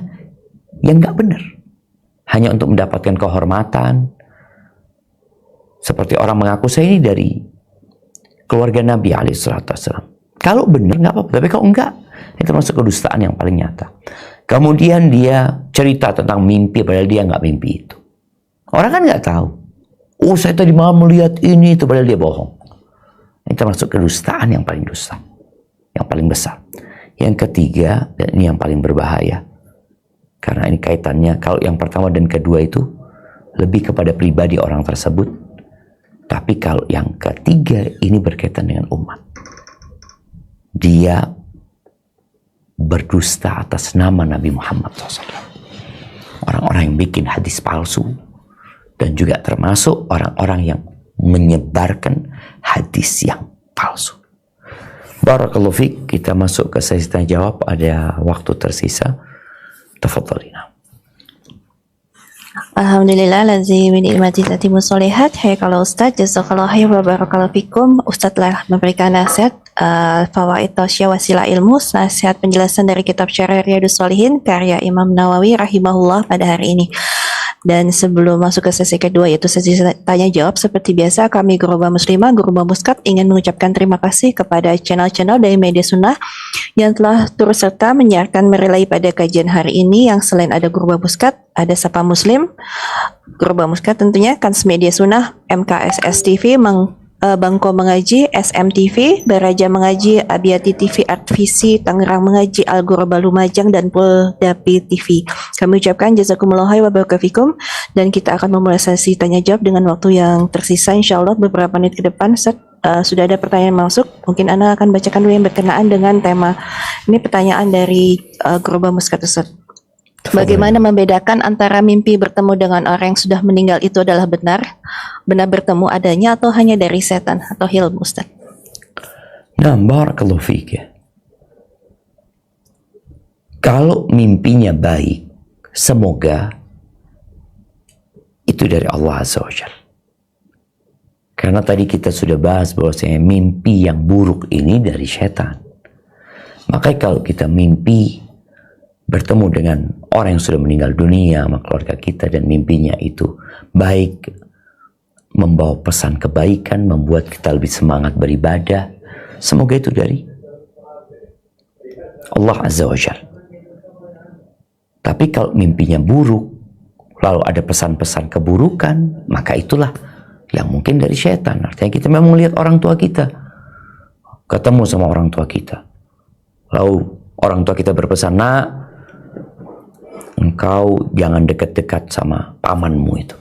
yang nggak benar, hanya untuk mendapatkan kehormatan. Seperti orang mengaku saya ini dari keluarga Nabi alaihissalam. Kalau benar nggak apa-apa, tapi kalau enggak, itu termasuk kedustaan yang paling nyata. Kemudian dia cerita tentang mimpi, padahal dia nggak mimpi itu. Orang kan nggak tahu. Oh, saya tadi malam melihat ini, itu padahal dia bohong. Ini termasuk kedustaan yang paling dusta, yang paling besar. Yang ketiga, dan ini yang paling berbahaya, karena ini kaitannya, kalau yang pertama dan kedua itu lebih kepada pribadi orang tersebut. Tapi kalau yang ketiga ini berkaitan dengan umat. Dia berdusta atas nama Nabi Muhammad SAW. Orang-orang yang bikin hadis palsu, dan juga termasuk orang-orang yang menyebarkan hadis yang palsu. Barakallahu fiik, kita masuk ke sesi tanya jawab, ada waktu tersisa. Tafadhalina. Alhamdulillah lazi min ilmati tatimu solihat. Hai kalau Ustaz, jazakallahu khair wa barakallahu fikum. Ustaz telah memberikan nasihat fawaid tausiyah wasilah ilmu, nasihat penjelasan dari kitab Syarah Riyadhus Shalihin karya Imam Nawawi rahimahullah pada hari ini. Dan sebelum masuk ke sesi kedua, yaitu sesi tanya jawab, seperti biasa kami Gurubah Muslimah, Gurubah Muskat ingin mengucapkan terima kasih kepada channel-channel dari media sunnah yang telah turut serta menyiarkan merelai pada kajian hari ini, yang selain ada Gurubah Muskat, ada Sapa Muslim, Gurubah Muskat tentunya, Kans Media Sunnah, MKSS TV, Bangko Mengaji, SMTV, Baraja Mengaji, Abiyati TV, Artvisi, Tangerang Mengaji, Al-Ghuraba Lumajang, dan Poldapi TV. Kami ucapkan jazakumullah khair wa barakallahu, dan kita akan memulai sesi tanya jawab dengan waktu yang tersisa. Insyaallah beberapa menit ke depan, sudah ada pertanyaan masuk. Mungkin Ana akan bacakan dulu yang berkenaan dengan tema. Ini pertanyaan dari Ghuraba Muskat, Ustaz. Bagaimana membedakan antara mimpi bertemu dengan orang yang sudah meninggal itu adalah benar bertemu adanya, atau hanya dari setan atau hilm, Ustaz? Nah, barakallahu fiik ya. Kalau mimpinya baik, semoga itu dari Allah Azza wa Jalla. Karena tadi kita sudah bahas bahwasanya mimpi yang buruk ini dari setan. Maka kalau kita mimpi bertemu dengan orang yang sudah meninggal dunia sama keluarga kita, dan mimpinya itu baik, membawa pesan kebaikan, membuat kita lebih semangat beribadah, semoga itu dari Allah Azza wa Jalla. Tapi kalau mimpinya buruk, lalu ada pesan-pesan keburukan, maka itulah yang mungkin dari setan. Artinya kita memang melihat orang tua kita, ketemu sama orang tua kita, lalu orang tua kita berpesan, nak, engkau jangan dekat-dekat sama pamanmu itu.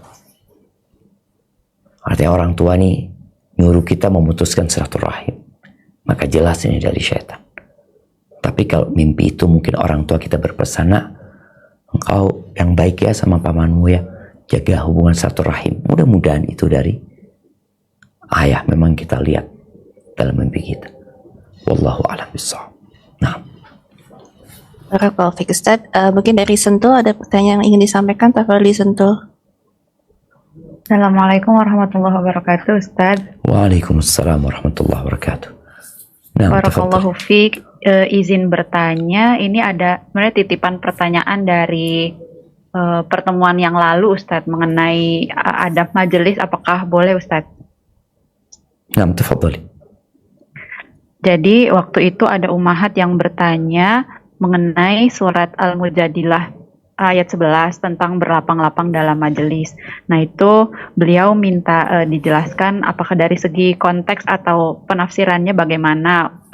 Artinya orang tua nih nyuruh kita memutuskan silaturahim. Maka jelas ini dari syaitan. Tapi kalau mimpi itu mungkin orang tua kita berpesan, nak, engkau yang baik ya sama pamanmu ya, jaga hubungan silaturahim. Mudah-mudahan itu dari ayah, memang kita lihat dalam mimpi kita. Wallahu a'lam bishawab. Nah. Barakallahu fiik, Ustaz. Mungkin dari Sentul ada pertanyaan yang ingin disampaikan, Tafadhali Sentul. Assalamualaikum warahmatullahi wabarakatuh, Ustaz. Waalaikumsalam warahmatullahi wabarakatuh. Nah, Barakallahu fiik. Izin bertanya, ini ada sebenarnya titipan pertanyaan dari pertemuan yang lalu, Ustaz, mengenai adab majelis, apakah boleh, Ustaz? Nah, tafadhali. Jadi waktu itu ada ummahat yang bertanya mengenai surat Al-Mujadilah ayat 11 tentang berlapang-lapang dalam majelis. Nah, itu beliau minta dijelaskan apakah dari segi konteks atau penafsirannya bagaimana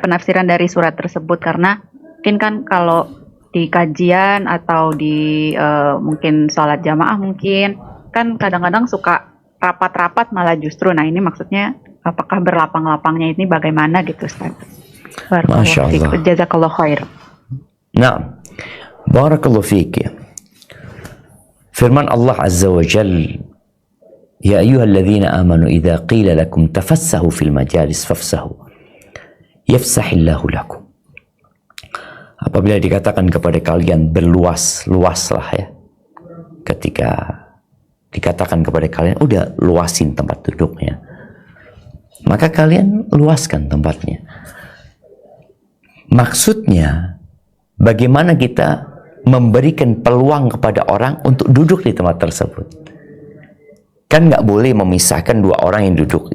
penafsiran dari surat tersebut, karena mungkin kan kalau di kajian atau di mungkin sholat jamaah mungkin kan kadang-kadang suka rapat-rapat malah justru. Nah, ini maksudnya apakah berlapang-lapangnya ini bagaimana gitu, Ustaz? Masya Allah. Jazakallah khair. Nah, barakallahu fiik. Firman Allah Azza wa Jal, Ya ayyuhalladzina amanu idza qila lakum tafassahu fil majalis fafsahu yafsahillahu lakum. Apabila dikatakan kepada kalian berluas-luaslah ya. Ketika dikatakan kepada kalian udah luasin tempat duduknya, maka kalian luaskan tempatnya. Maksudnya bagaimana kita memberikan peluang kepada orang untuk duduk di tempat tersebut. Kan nggak boleh memisahkan dua orang yang duduk.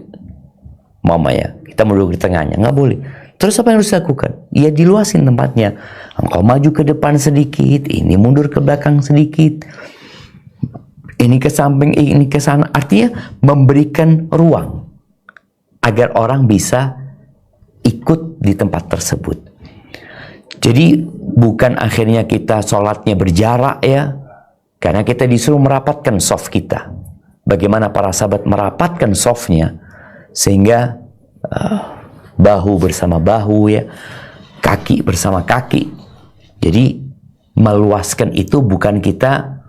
Mama ya, kita duduk di tengahnya, nggak boleh. Terus apa yang harus dilakukan? Ya diluasin tempatnya. Engkau maju ke depan sedikit, ini mundur ke belakang sedikit. Ini ke samping, ini ke sana. Artinya memberikan ruang agar orang bisa ikut di tempat tersebut. Jadi bukan akhirnya kita sholatnya berjarak ya, karena kita disuruh merapatkan shaf kita. Bagaimana para sahabat merapatkan shafnya sehingga bahu bersama bahu ya, kaki bersama kaki. Jadi meluaskan itu bukan kita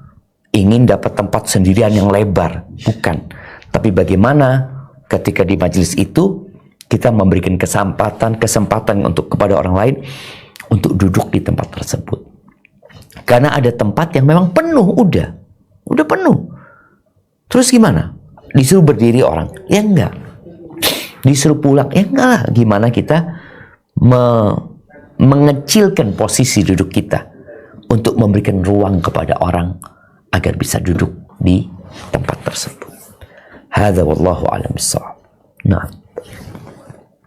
ingin dapat tempat sendirian yang lebar, bukan. Tapi bagaimana ketika di majelis itu kita memberikan kesempatan untuk kepada orang lain untuk duduk di tempat tersebut. Karena ada tempat yang memang penuh, udah penuh. Terus gimana? Disuruh berdiri orang? Ya enggak. Disuruh pulang? Ya enggak lah. Gimana kita mengecilkan posisi duduk kita untuk memberikan ruang kepada orang agar bisa duduk di tempat tersebut. Hadza wallahu a'lam bissawab. Nah.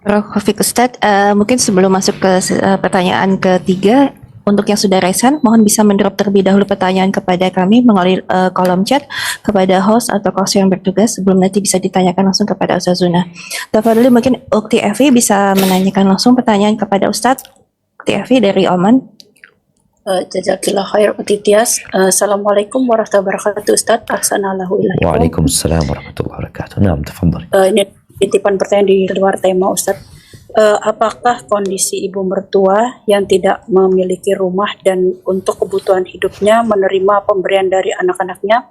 Rafiq Ustadz, mungkin sebelum masuk ke pertanyaan ketiga, untuk yang sudah resen, mohon bisa mendrop terlebih dahulu pertanyaan kepada kami melalui kolom chat kepada host atau host yang bertugas sebelum nanti bisa ditanyakan langsung kepada Ustaz Zuna. Tafadhali mungkin Ukti Evi bisa menanyakan langsung pertanyaan kepada Ustadz. Ukti Evi dari Oman. Jazakillah khair Ukti Tias. Assalamualaikum warahmatullahi wabarakatuh Ustadz. Ahsanallahu ilaikum. Waalaikumsalam warahmatullahi wabarakatuh. Naam, tafadhali. Ini titipan pertanyaan di luar tema Ustadz. Apakah kondisi ibu mertua yang tidak memiliki rumah dan untuk kebutuhan hidupnya menerima pemberian dari anak-anaknya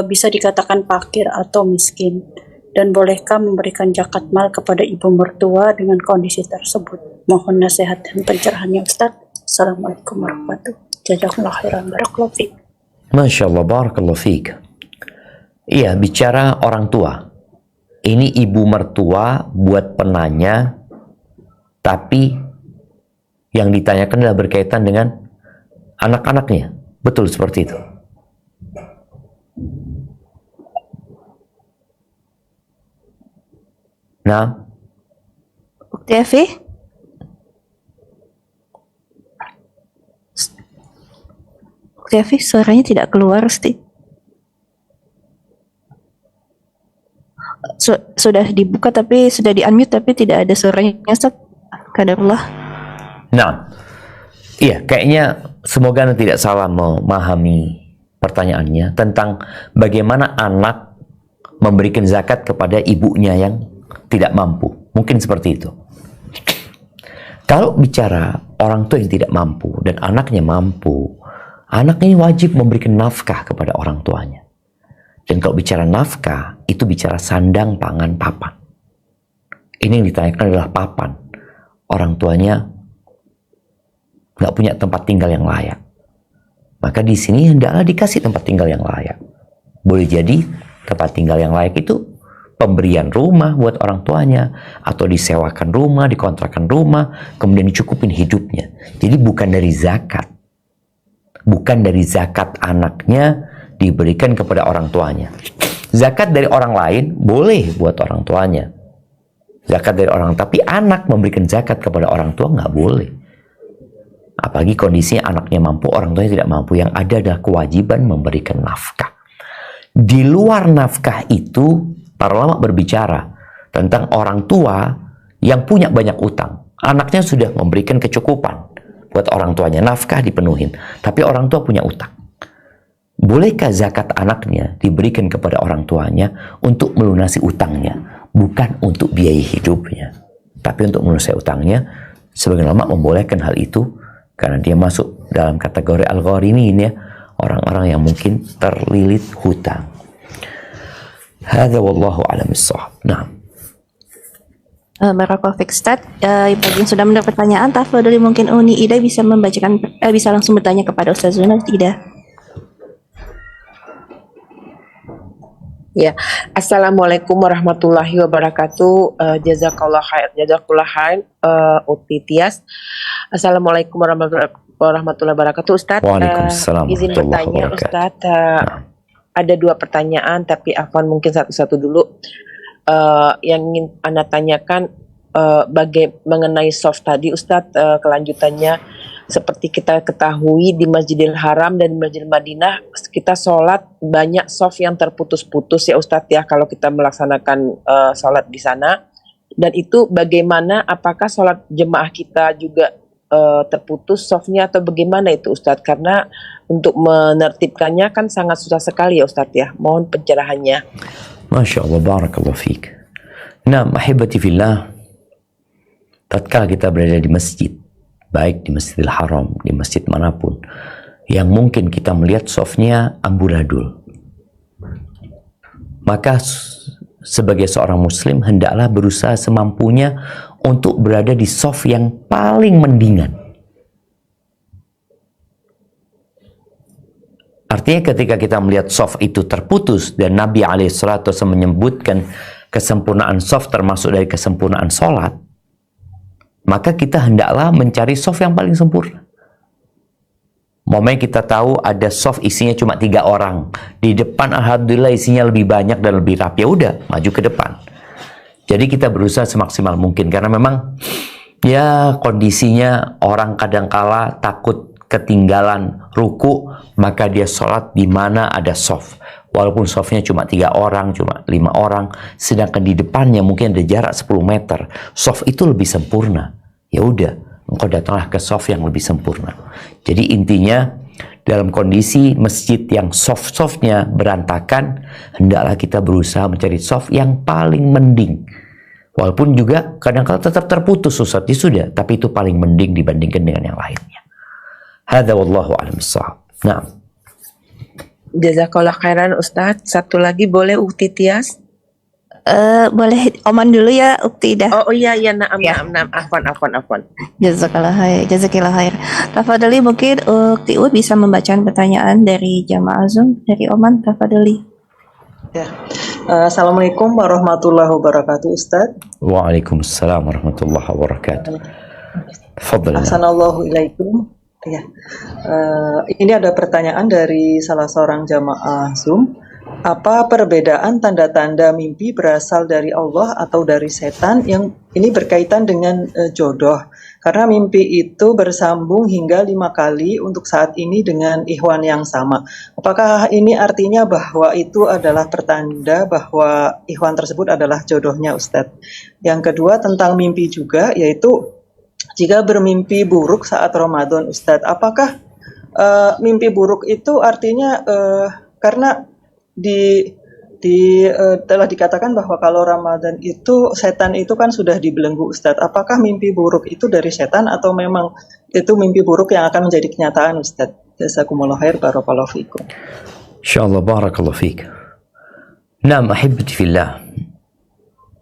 bisa dikatakan fakir atau miskin? Dan bolehkah memberikan zakat mal kepada ibu mertua dengan kondisi tersebut? Mohon nasihat dan pencerahannya Ustadz. Assalamualaikum warahmatullahi wabarakatuh. Jazakallahu khairan, barakallahu fiik. Masya Allah, barakallahu fiik. Iya, bicara orang tua. Ini ibu mertua buat penanya, tapi yang ditanyakan adalah berkaitan dengan anak-anaknya. Betul seperti itu. Nah, Ukti Evi? Ukti Evi, suaranya tidak keluar, Sti. Sudah dibuka tapi sudah di-unmute tapi tidak ada suaranya, Ustaz. Qadarullah. Nah, iya, kayaknya semoga Anda tidak salah memahami pertanyaannya tentang bagaimana anak memberikan zakat kepada ibunya yang tidak mampu. Mungkin seperti itu. Kalau bicara orang tua yang tidak mampu dan anaknya mampu, anaknya ini wajib memberikan nafkah kepada orang tuanya. Dan kalau bicara nafkah, itu bicara sandang, pangan, papan. Ini yang ditanyakan adalah papan. Orang tuanya nggak punya tempat tinggal yang layak. Maka di sini hendaklah dikasih tempat tinggal yang layak. Boleh jadi tempat tinggal yang layak itu pemberian rumah buat orang tuanya, atau disewakan rumah, dikontrakan rumah, kemudian dicukupin hidupnya. Jadi bukan dari zakat. Bukan dari zakat anaknya diberikan kepada orang tuanya. Zakat dari orang lain boleh buat orang tuanya. Zakat dari orang, tapi anak memberikan zakat kepada orang tua nggak boleh. Apalagi kondisinya anaknya mampu, orang tuanya tidak mampu. Yang ada adalah kewajiban memberikan nafkah. Di luar nafkah itu, para ulama berbicara tentang orang tua yang punya banyak utang. Anaknya sudah memberikan kecukupan buat orang tuanya, nafkah dipenuhin, tapi orang tua punya utang. Bolehkah zakat anaknya diberikan kepada orang tuanya untuk melunasi utangnya? Bukan untuk biaya hidupnya, tapi untuk melunasi utangnya. Sebagian ulama membolehkan hal itu karena dia masuk dalam kategori al-gharimin, ya, orang-orang yang mungkin terlilit hutang. Hadza wallahu a'lam bissawab. Nah, Barakallahu fiik, Ustaz. Bagi yang sudah mendapat pertanyaan, tafadhali mungkin Uni Ida bisa membacakan, bisa langsung bertanya kepada Ustaz Zuna Ida. Ya, Assalamualaikum warahmatullahi wabarakatuh. Jazakallah khair, Uti Tias. Assalamualaikum warahmatullahi wabarakatuh, Ustaz. Waalaikumsalam Izin warahmatullahi bertanya, wabarakatuh. Ustaz. Ada 2 pertanyaan, tapi Afwan mungkin satu-satu dulu. Yang ingin Anda tanyakan mengenai soft tadi, Ustadz, kelanjutannya seperti kita ketahui di Masjidil Haram dan Masjidil Madinah kita sholat banyak soft yang terputus-putus, ya Ustadz, ya, kalau kita melaksanakan sholat di sana. Dan itu bagaimana, apakah sholat jemaah kita juga terputus softnya atau bagaimana itu, Ustadz? Karena untuk menertibkannya kan sangat susah sekali, ya Ustadz, ya. Mohon pencerahannya. Masya Allah, barakallahu fiik. Nah, ahibati fillah, tatkala kita berada di masjid, baik di Masjidil Haram, di masjid manapun, yang mungkin kita melihat softnya amburadul, maka sebagai seorang muslim hendaklah berusaha semampunya untuk berada di soft yang paling mendingan. Artinya ketika kita melihat soft itu terputus, dan Nabi SAW menyebutkan kesempurnaan soft termasuk dari kesempurnaan sholat, maka kita hendaklah mencari soft yang paling sempurna. Momen kita tahu ada soft isinya cuma 3 orang, di depan alhamdulillah isinya lebih banyak dan lebih rapi, ya udah maju ke depan. Jadi kita berusaha semaksimal mungkin, karena memang ya kondisinya orang kadangkala takut ketinggalan ruku, maka dia sholat di mana ada soft. Walaupun softnya cuma 3 orang, cuma 5 orang, sedangkan di depannya mungkin ada jarak 10 meter. Soft itu lebih sempurna. Ya udah, engkau datanglah ke soft yang lebih sempurna. Jadi intinya, dalam kondisi masjid yang soft-softnya berantakan, hendaklah kita berusaha mencari soft yang paling mending. Walaupun juga kadang-kadang tetap terputus, Ustaz, ya sudah, tapi itu paling mending dibandingkan dengan yang lainnya. Hadza wallahu a'lam bissawab. Nah, Jazakallah khairan, Ustadz. Satu lagi boleh, Ukti Tias? Boleh Oman dulu ya, Ukti Ida. Oh iya, naam. Afwan. Jazakallah khair. Tafadhali mungkin Ukti U bisa membacakan pertanyaan dari jamaah Zoom dari Oman. Tafadhali. Ya. Assalamualaikum warahmatullahi wabarakatuh, Ustaz. Waalaikumsalam warahmatullahi wabarakatuh. Fadlan. Assalamualaikum. Ya. Ini ada pertanyaan dari salah seorang jamaah Zoom. Apa perbedaan tanda-tanda mimpi berasal dari Allah atau dari setan? Yang ini berkaitan dengan jodoh. Karena mimpi itu bersambung hingga 5 kali untuk saat ini dengan ikhwan yang sama. Apakah ini artinya bahwa itu adalah pertanda bahwa ikhwan tersebut adalah jodohnya, Ustadz? Yang kedua tentang mimpi juga, yaitu jika bermimpi buruk saat Ramadan, Ustadz, apakah mimpi buruk itu artinya karena telah dikatakan bahwa kalau Ramadan itu setan itu kan sudah dibelenggu, Ustadz. Apakah mimpi buruk itu dari setan atau memang itu mimpi buruk yang akan menjadi kenyataan, Ustadz? Jazakumullah khair, barakallahu fikum. Insyaallah, barakallahu fik. Naam, ahibati fillah.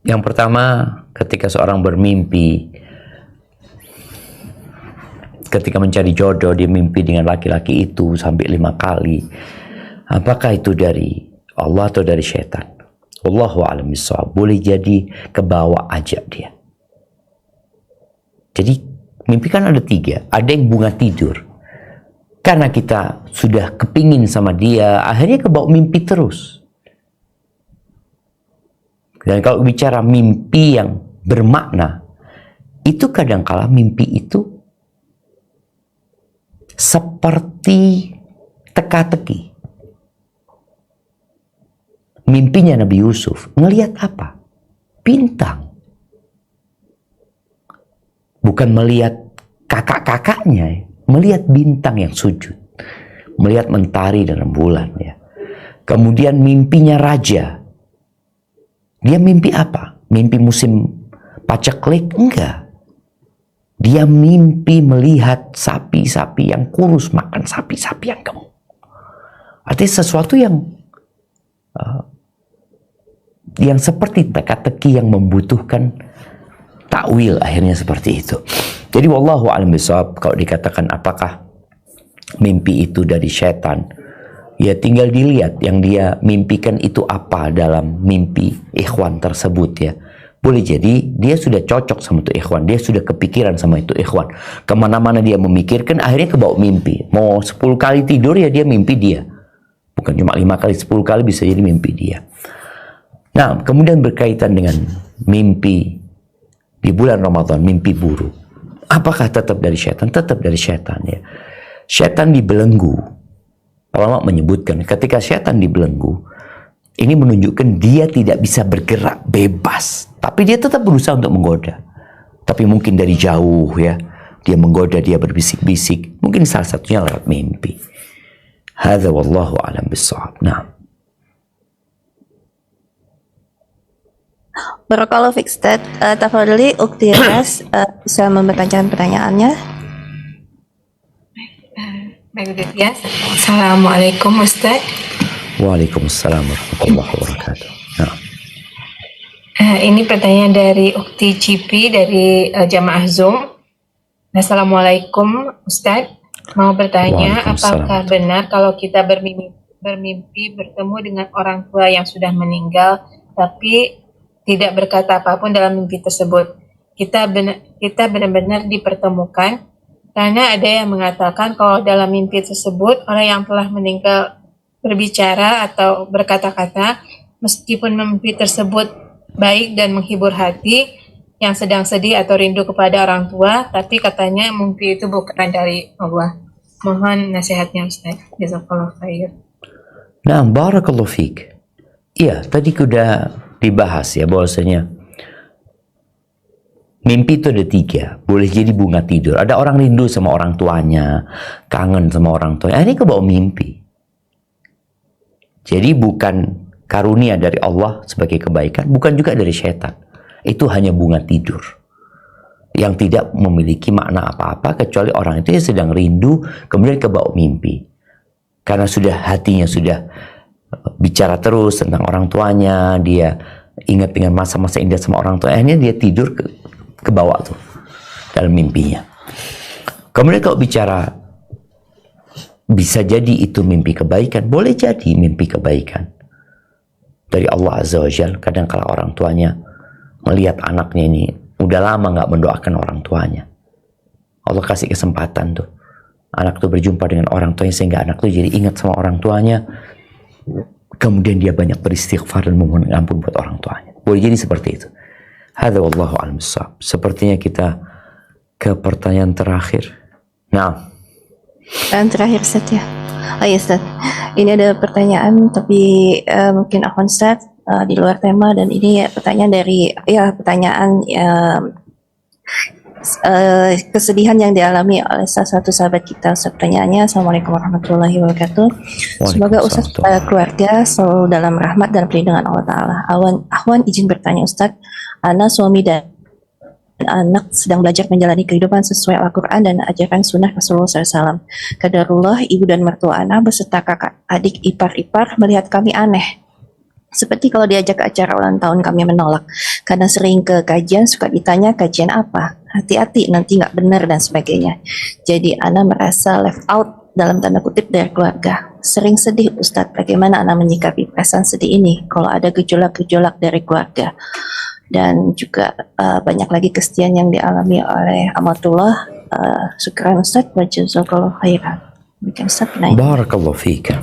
Yang pertama, ketika seorang bermimpi, ketika mencari jodoh, dia mimpi dengan laki-laki itu sampai 5 kali. Apakah itu dari Allah atau dari syaitan? Wallahu a'lam bishawab. Boleh jadi kebawa aja dia. Jadi mimpi kan ada 3. Ada yang bunga tidur. Karena kita sudah kepingin sama dia, akhirnya kebawa mimpi terus. Dan kalau bicara mimpi yang bermakna, itu kadangkala mimpi itu seperti teka-teki. Mimpinya Nabi Yusuf, ngelihat apa? Bintang. Bukan melihat kakak-kakaknya, melihat bintang yang sujud. Melihat mentari dan rembulan. Ya. Kemudian mimpinya raja. Dia mimpi apa? Mimpi musim paceklik? Enggak. Dia mimpi melihat sapi-sapi yang kurus makan sapi-sapi yang gemuk. Artinya sesuatu yang seperti teka-teki yang membutuhkan takwil, akhirnya seperti itu. Jadi wallahu a'lam bishawab, kalau dikatakan apakah mimpi itu dari setan, ya tinggal dilihat yang dia mimpikan itu apa dalam mimpi ikhwan tersebut ya. Boleh jadi dia sudah cocok sama itu ikhwan, dia sudah kepikiran sama itu ikhwan. Kemana-mana dia memikirkan, akhirnya kebawa mimpi. Mau 10 kali tidur ya dia mimpi dia. Bukan cuma 5 kali, 10 kali bisa jadi mimpi dia. Nah, kemudian berkaitan dengan mimpi di bulan Ramadan, mimpi buruk. Apakah tetap dari setan? Tetap dari setan ya. Setan dibelenggu. Ulama menyebutkan ketika setan dibelenggu, ini menunjukkan dia tidak bisa bergerak bebas. Tapi dia tetap berusaha untuk menggoda. Tapi mungkin dari jauh ya. Dia menggoda, dia berbisik-bisik. Mungkin salah satunya lewat mimpi. Hadza wallahu a'lam bishawab. Nah. Barakallahu fiik Ustaz. Tafadhali Ukti Ras bisa mempertanyakan pertanyaannya. Baik, ya. Assalamualaikum Ustaz. Waalaikumsalam warahmatullahi wabarakatuh. Nah. Ini pertanyaan dari Ukti Cipi dari jamaah Zoom. Assalamualaikum Ustaz. Mau bertanya, apakah benar kalau kita bermimpi bertemu dengan orang tua yang sudah meninggal, tapi tidak berkata apapun dalam mimpi tersebut? Kita benar-benar dipertemukan, karena ada yang mengatakan kalau dalam mimpi tersebut orang yang telah meninggal berbicara atau berkata-kata, meskipun mimpi tersebut baik dan menghibur hati yang sedang sedih atau rindu kepada orang tua, tapi katanya mimpi itu bukan dari Allah. Mohon nasihatnya Ustaz. Jazakallahu khair. Nah, barakallahu fiik. Iya, tadi sudah dibahas ya bahwasanya mimpi itu ada 3. Boleh jadi bunga tidur. Ada orang rindu sama orang tuanya, kangen sama orang tuanya. Ini kebawa mimpi. Jadi bukan karunia dari Allah sebagai kebaikan, bukan juga dari setan. Itu hanya bunga tidur yang tidak memiliki makna apa-apa kecuali orang itu sedang rindu kemudian kebawa mimpi. Karena hatinya sudah bicara terus tentang orang tuanya, dia ingat dengan masa-masa indah sama orang tua, akhirnya dia tidur ke bawah tuh dalam mimpinya. Kemudian kalau bicara bisa jadi itu mimpi kebaikan, boleh jadi mimpi kebaikan dari Allah Azza wa Jalla. Kadang kala orang tuanya melihat anaknya ini udah lama nggak mendoakan orang tuanya, Allah kasih kesempatan tuh anak tuh berjumpa dengan orang tuanya sehingga anak tuh jadi ingat sama orang tuanya. Kemudian dia banyak beristighfar dan memohon ampun buat orang tuanya. Boleh jadi seperti itu. Hadza wallahu a'lam bishawab. Sepertinya kita ke pertanyaan terakhir. Nah. Pertanyaan terakhir Ustaz ya. Oh iya Ustaz. Ini ada pertanyaan tapi mungkin akan Ustaz di luar tema, dan ini pertanyaan dari kesedihan yang dialami oleh salah satu sahabat kita. Pertanyaannya, Assalamualaikum warahmatullahi wabarakatuh. Semoga Ustaz keluarga selalu dalam rahmat dan perlindungan Allah Ta'ala. Ahwan izin bertanya Ustaz, Ana suami dan anak sedang belajar menjalani kehidupan sesuai Al-Quran dan ajaran sunnah Rasulullah SAW. Qadarullah, ibu dan mertua Ana beserta kakak, adik, ipar-ipar melihat kami aneh. Seperti kalau diajak ke acara ulang tahun kami menolak. Karena sering ke kajian suka ditanya kajian apa. Hati-hati nanti nggak benar dan sebagainya. Jadi Ana merasa left out dalam tanda kutip dari keluarga. Sering sedih Ustadz, bagaimana Ana menyikapi perasaan sedih ini kalau ada gejolak-gejolak dari keluarga. Dan juga banyak lagi kesedihan yang dialami oleh Amatullah. Syukran Ustadz, wa jazakallahu khairan. Barakallahu fiik.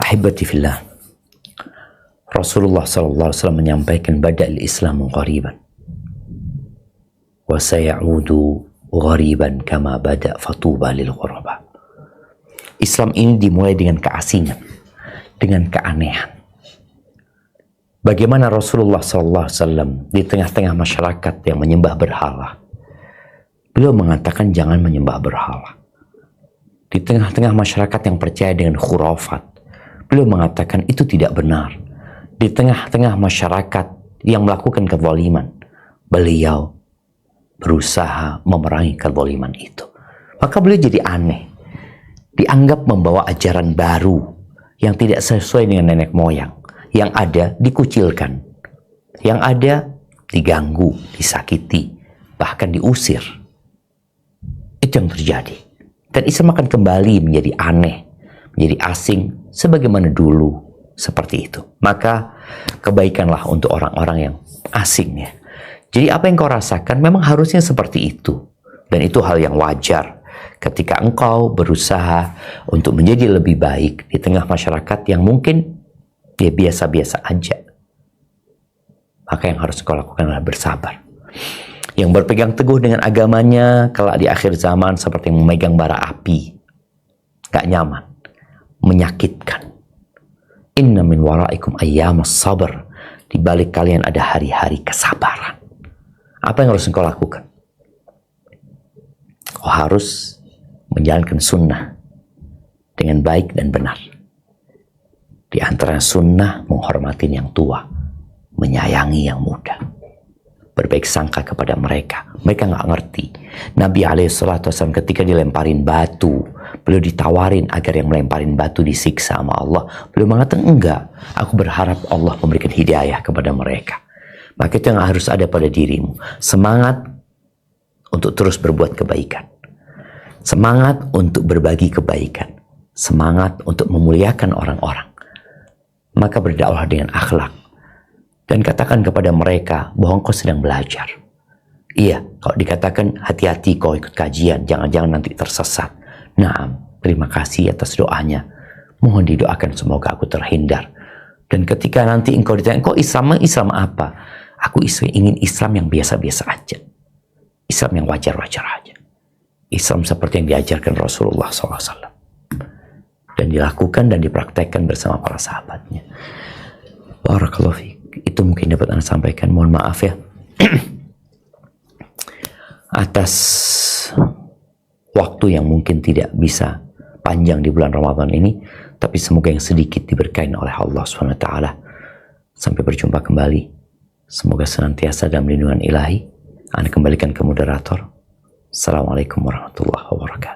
Ahibati fillah. Rasulullah SAW menyampaikan bada'al Islamu ghariban wa sayaudu ghariban kama bada' fatuba lil ghuraba. Islam ini dimulai dengan keasingan, dengan keanehan. Bagaimana Rasulullah SAW di tengah-tengah masyarakat yang menyembah berhala, beliau mengatakan jangan menyembah berhala. Di tengah-tengah masyarakat yang percaya dengan khurafat, beliau mengatakan itu tidak benar. Di tengah-tengah masyarakat yang melakukan kezaliman, beliau berusaha memerangi kezaliman itu. Maka beliau jadi aneh, dianggap membawa ajaran baru yang tidak sesuai dengan nenek moyang. Yang ada dikucilkan, yang ada diganggu, disakiti, bahkan diusir. Itu yang terjadi. Dan Islam akan kembali menjadi aneh, menjadi asing, sebagaimana dulu seperti itu. Maka kebaikanlah untuk orang-orang yang asing ya. Jadi apa yang kau rasakan memang harusnya seperti itu. Dan itu hal yang wajar ketika engkau berusaha untuk menjadi lebih baik di tengah masyarakat yang mungkin dia biasa-biasa aja. Maka yang harus kau lakukan adalah bersabar. Yang berpegang teguh dengan agamanya kelak di akhir zaman seperti memegang bara api. Gak nyaman, menyakitkan. Inna min waraikum ayyamas sabr. Di balik kalian ada hari-hari kesabaran. Apa yang harus kau lakukan? Kau harus menjalankan sunnah dengan baik dan benar. Di antara sunnah menghormati yang tua, menyayangi yang muda, berbaik sangka kepada mereka. Mereka nggak ngerti. Nabi SAW ketika dilemparin batu, beliau ditawarin agar yang melemparin batu disiksa sama Allah. Beliau mengatakan enggak, aku berharap Allah memberikan hidayah kepada mereka. Maka itu yang harus ada pada dirimu, semangat untuk terus berbuat kebaikan, semangat untuk berbagi kebaikan, semangat untuk memuliakan orang-orang. Maka berdakwah dengan akhlak dan katakan kepada mereka bahwa kau sedang belajar. Iya, kalau dikatakan hati-hati kau ikut kajian, jangan-jangan nanti tersesat. Nah, terima kasih atas doanya. Mohon didoakan semoga aku terhindar. Dan ketika nanti engkau ditanya, kok Islam apa? Aku ingin Islam yang biasa-biasa aja. Islam yang wajar-wajar aja. Islam seperti yang diajarkan Rasulullah SAW. Dan dilakukan dan dipraktekkan bersama para sahabatnya. Barakallahu fiik. Itu mungkin dapat Anda sampaikan. Mohon maaf ya atas waktu yang mungkin tidak bisa panjang di bulan Ramadan ini, tapi semoga yang sedikit diberkahi oleh Allah SWT. Sampai berjumpa kembali. Semoga senantiasa dalam lindungan ilahi. Anda kembalikan ke moderator. Assalamualaikum warahmatullahi wabarakatuh.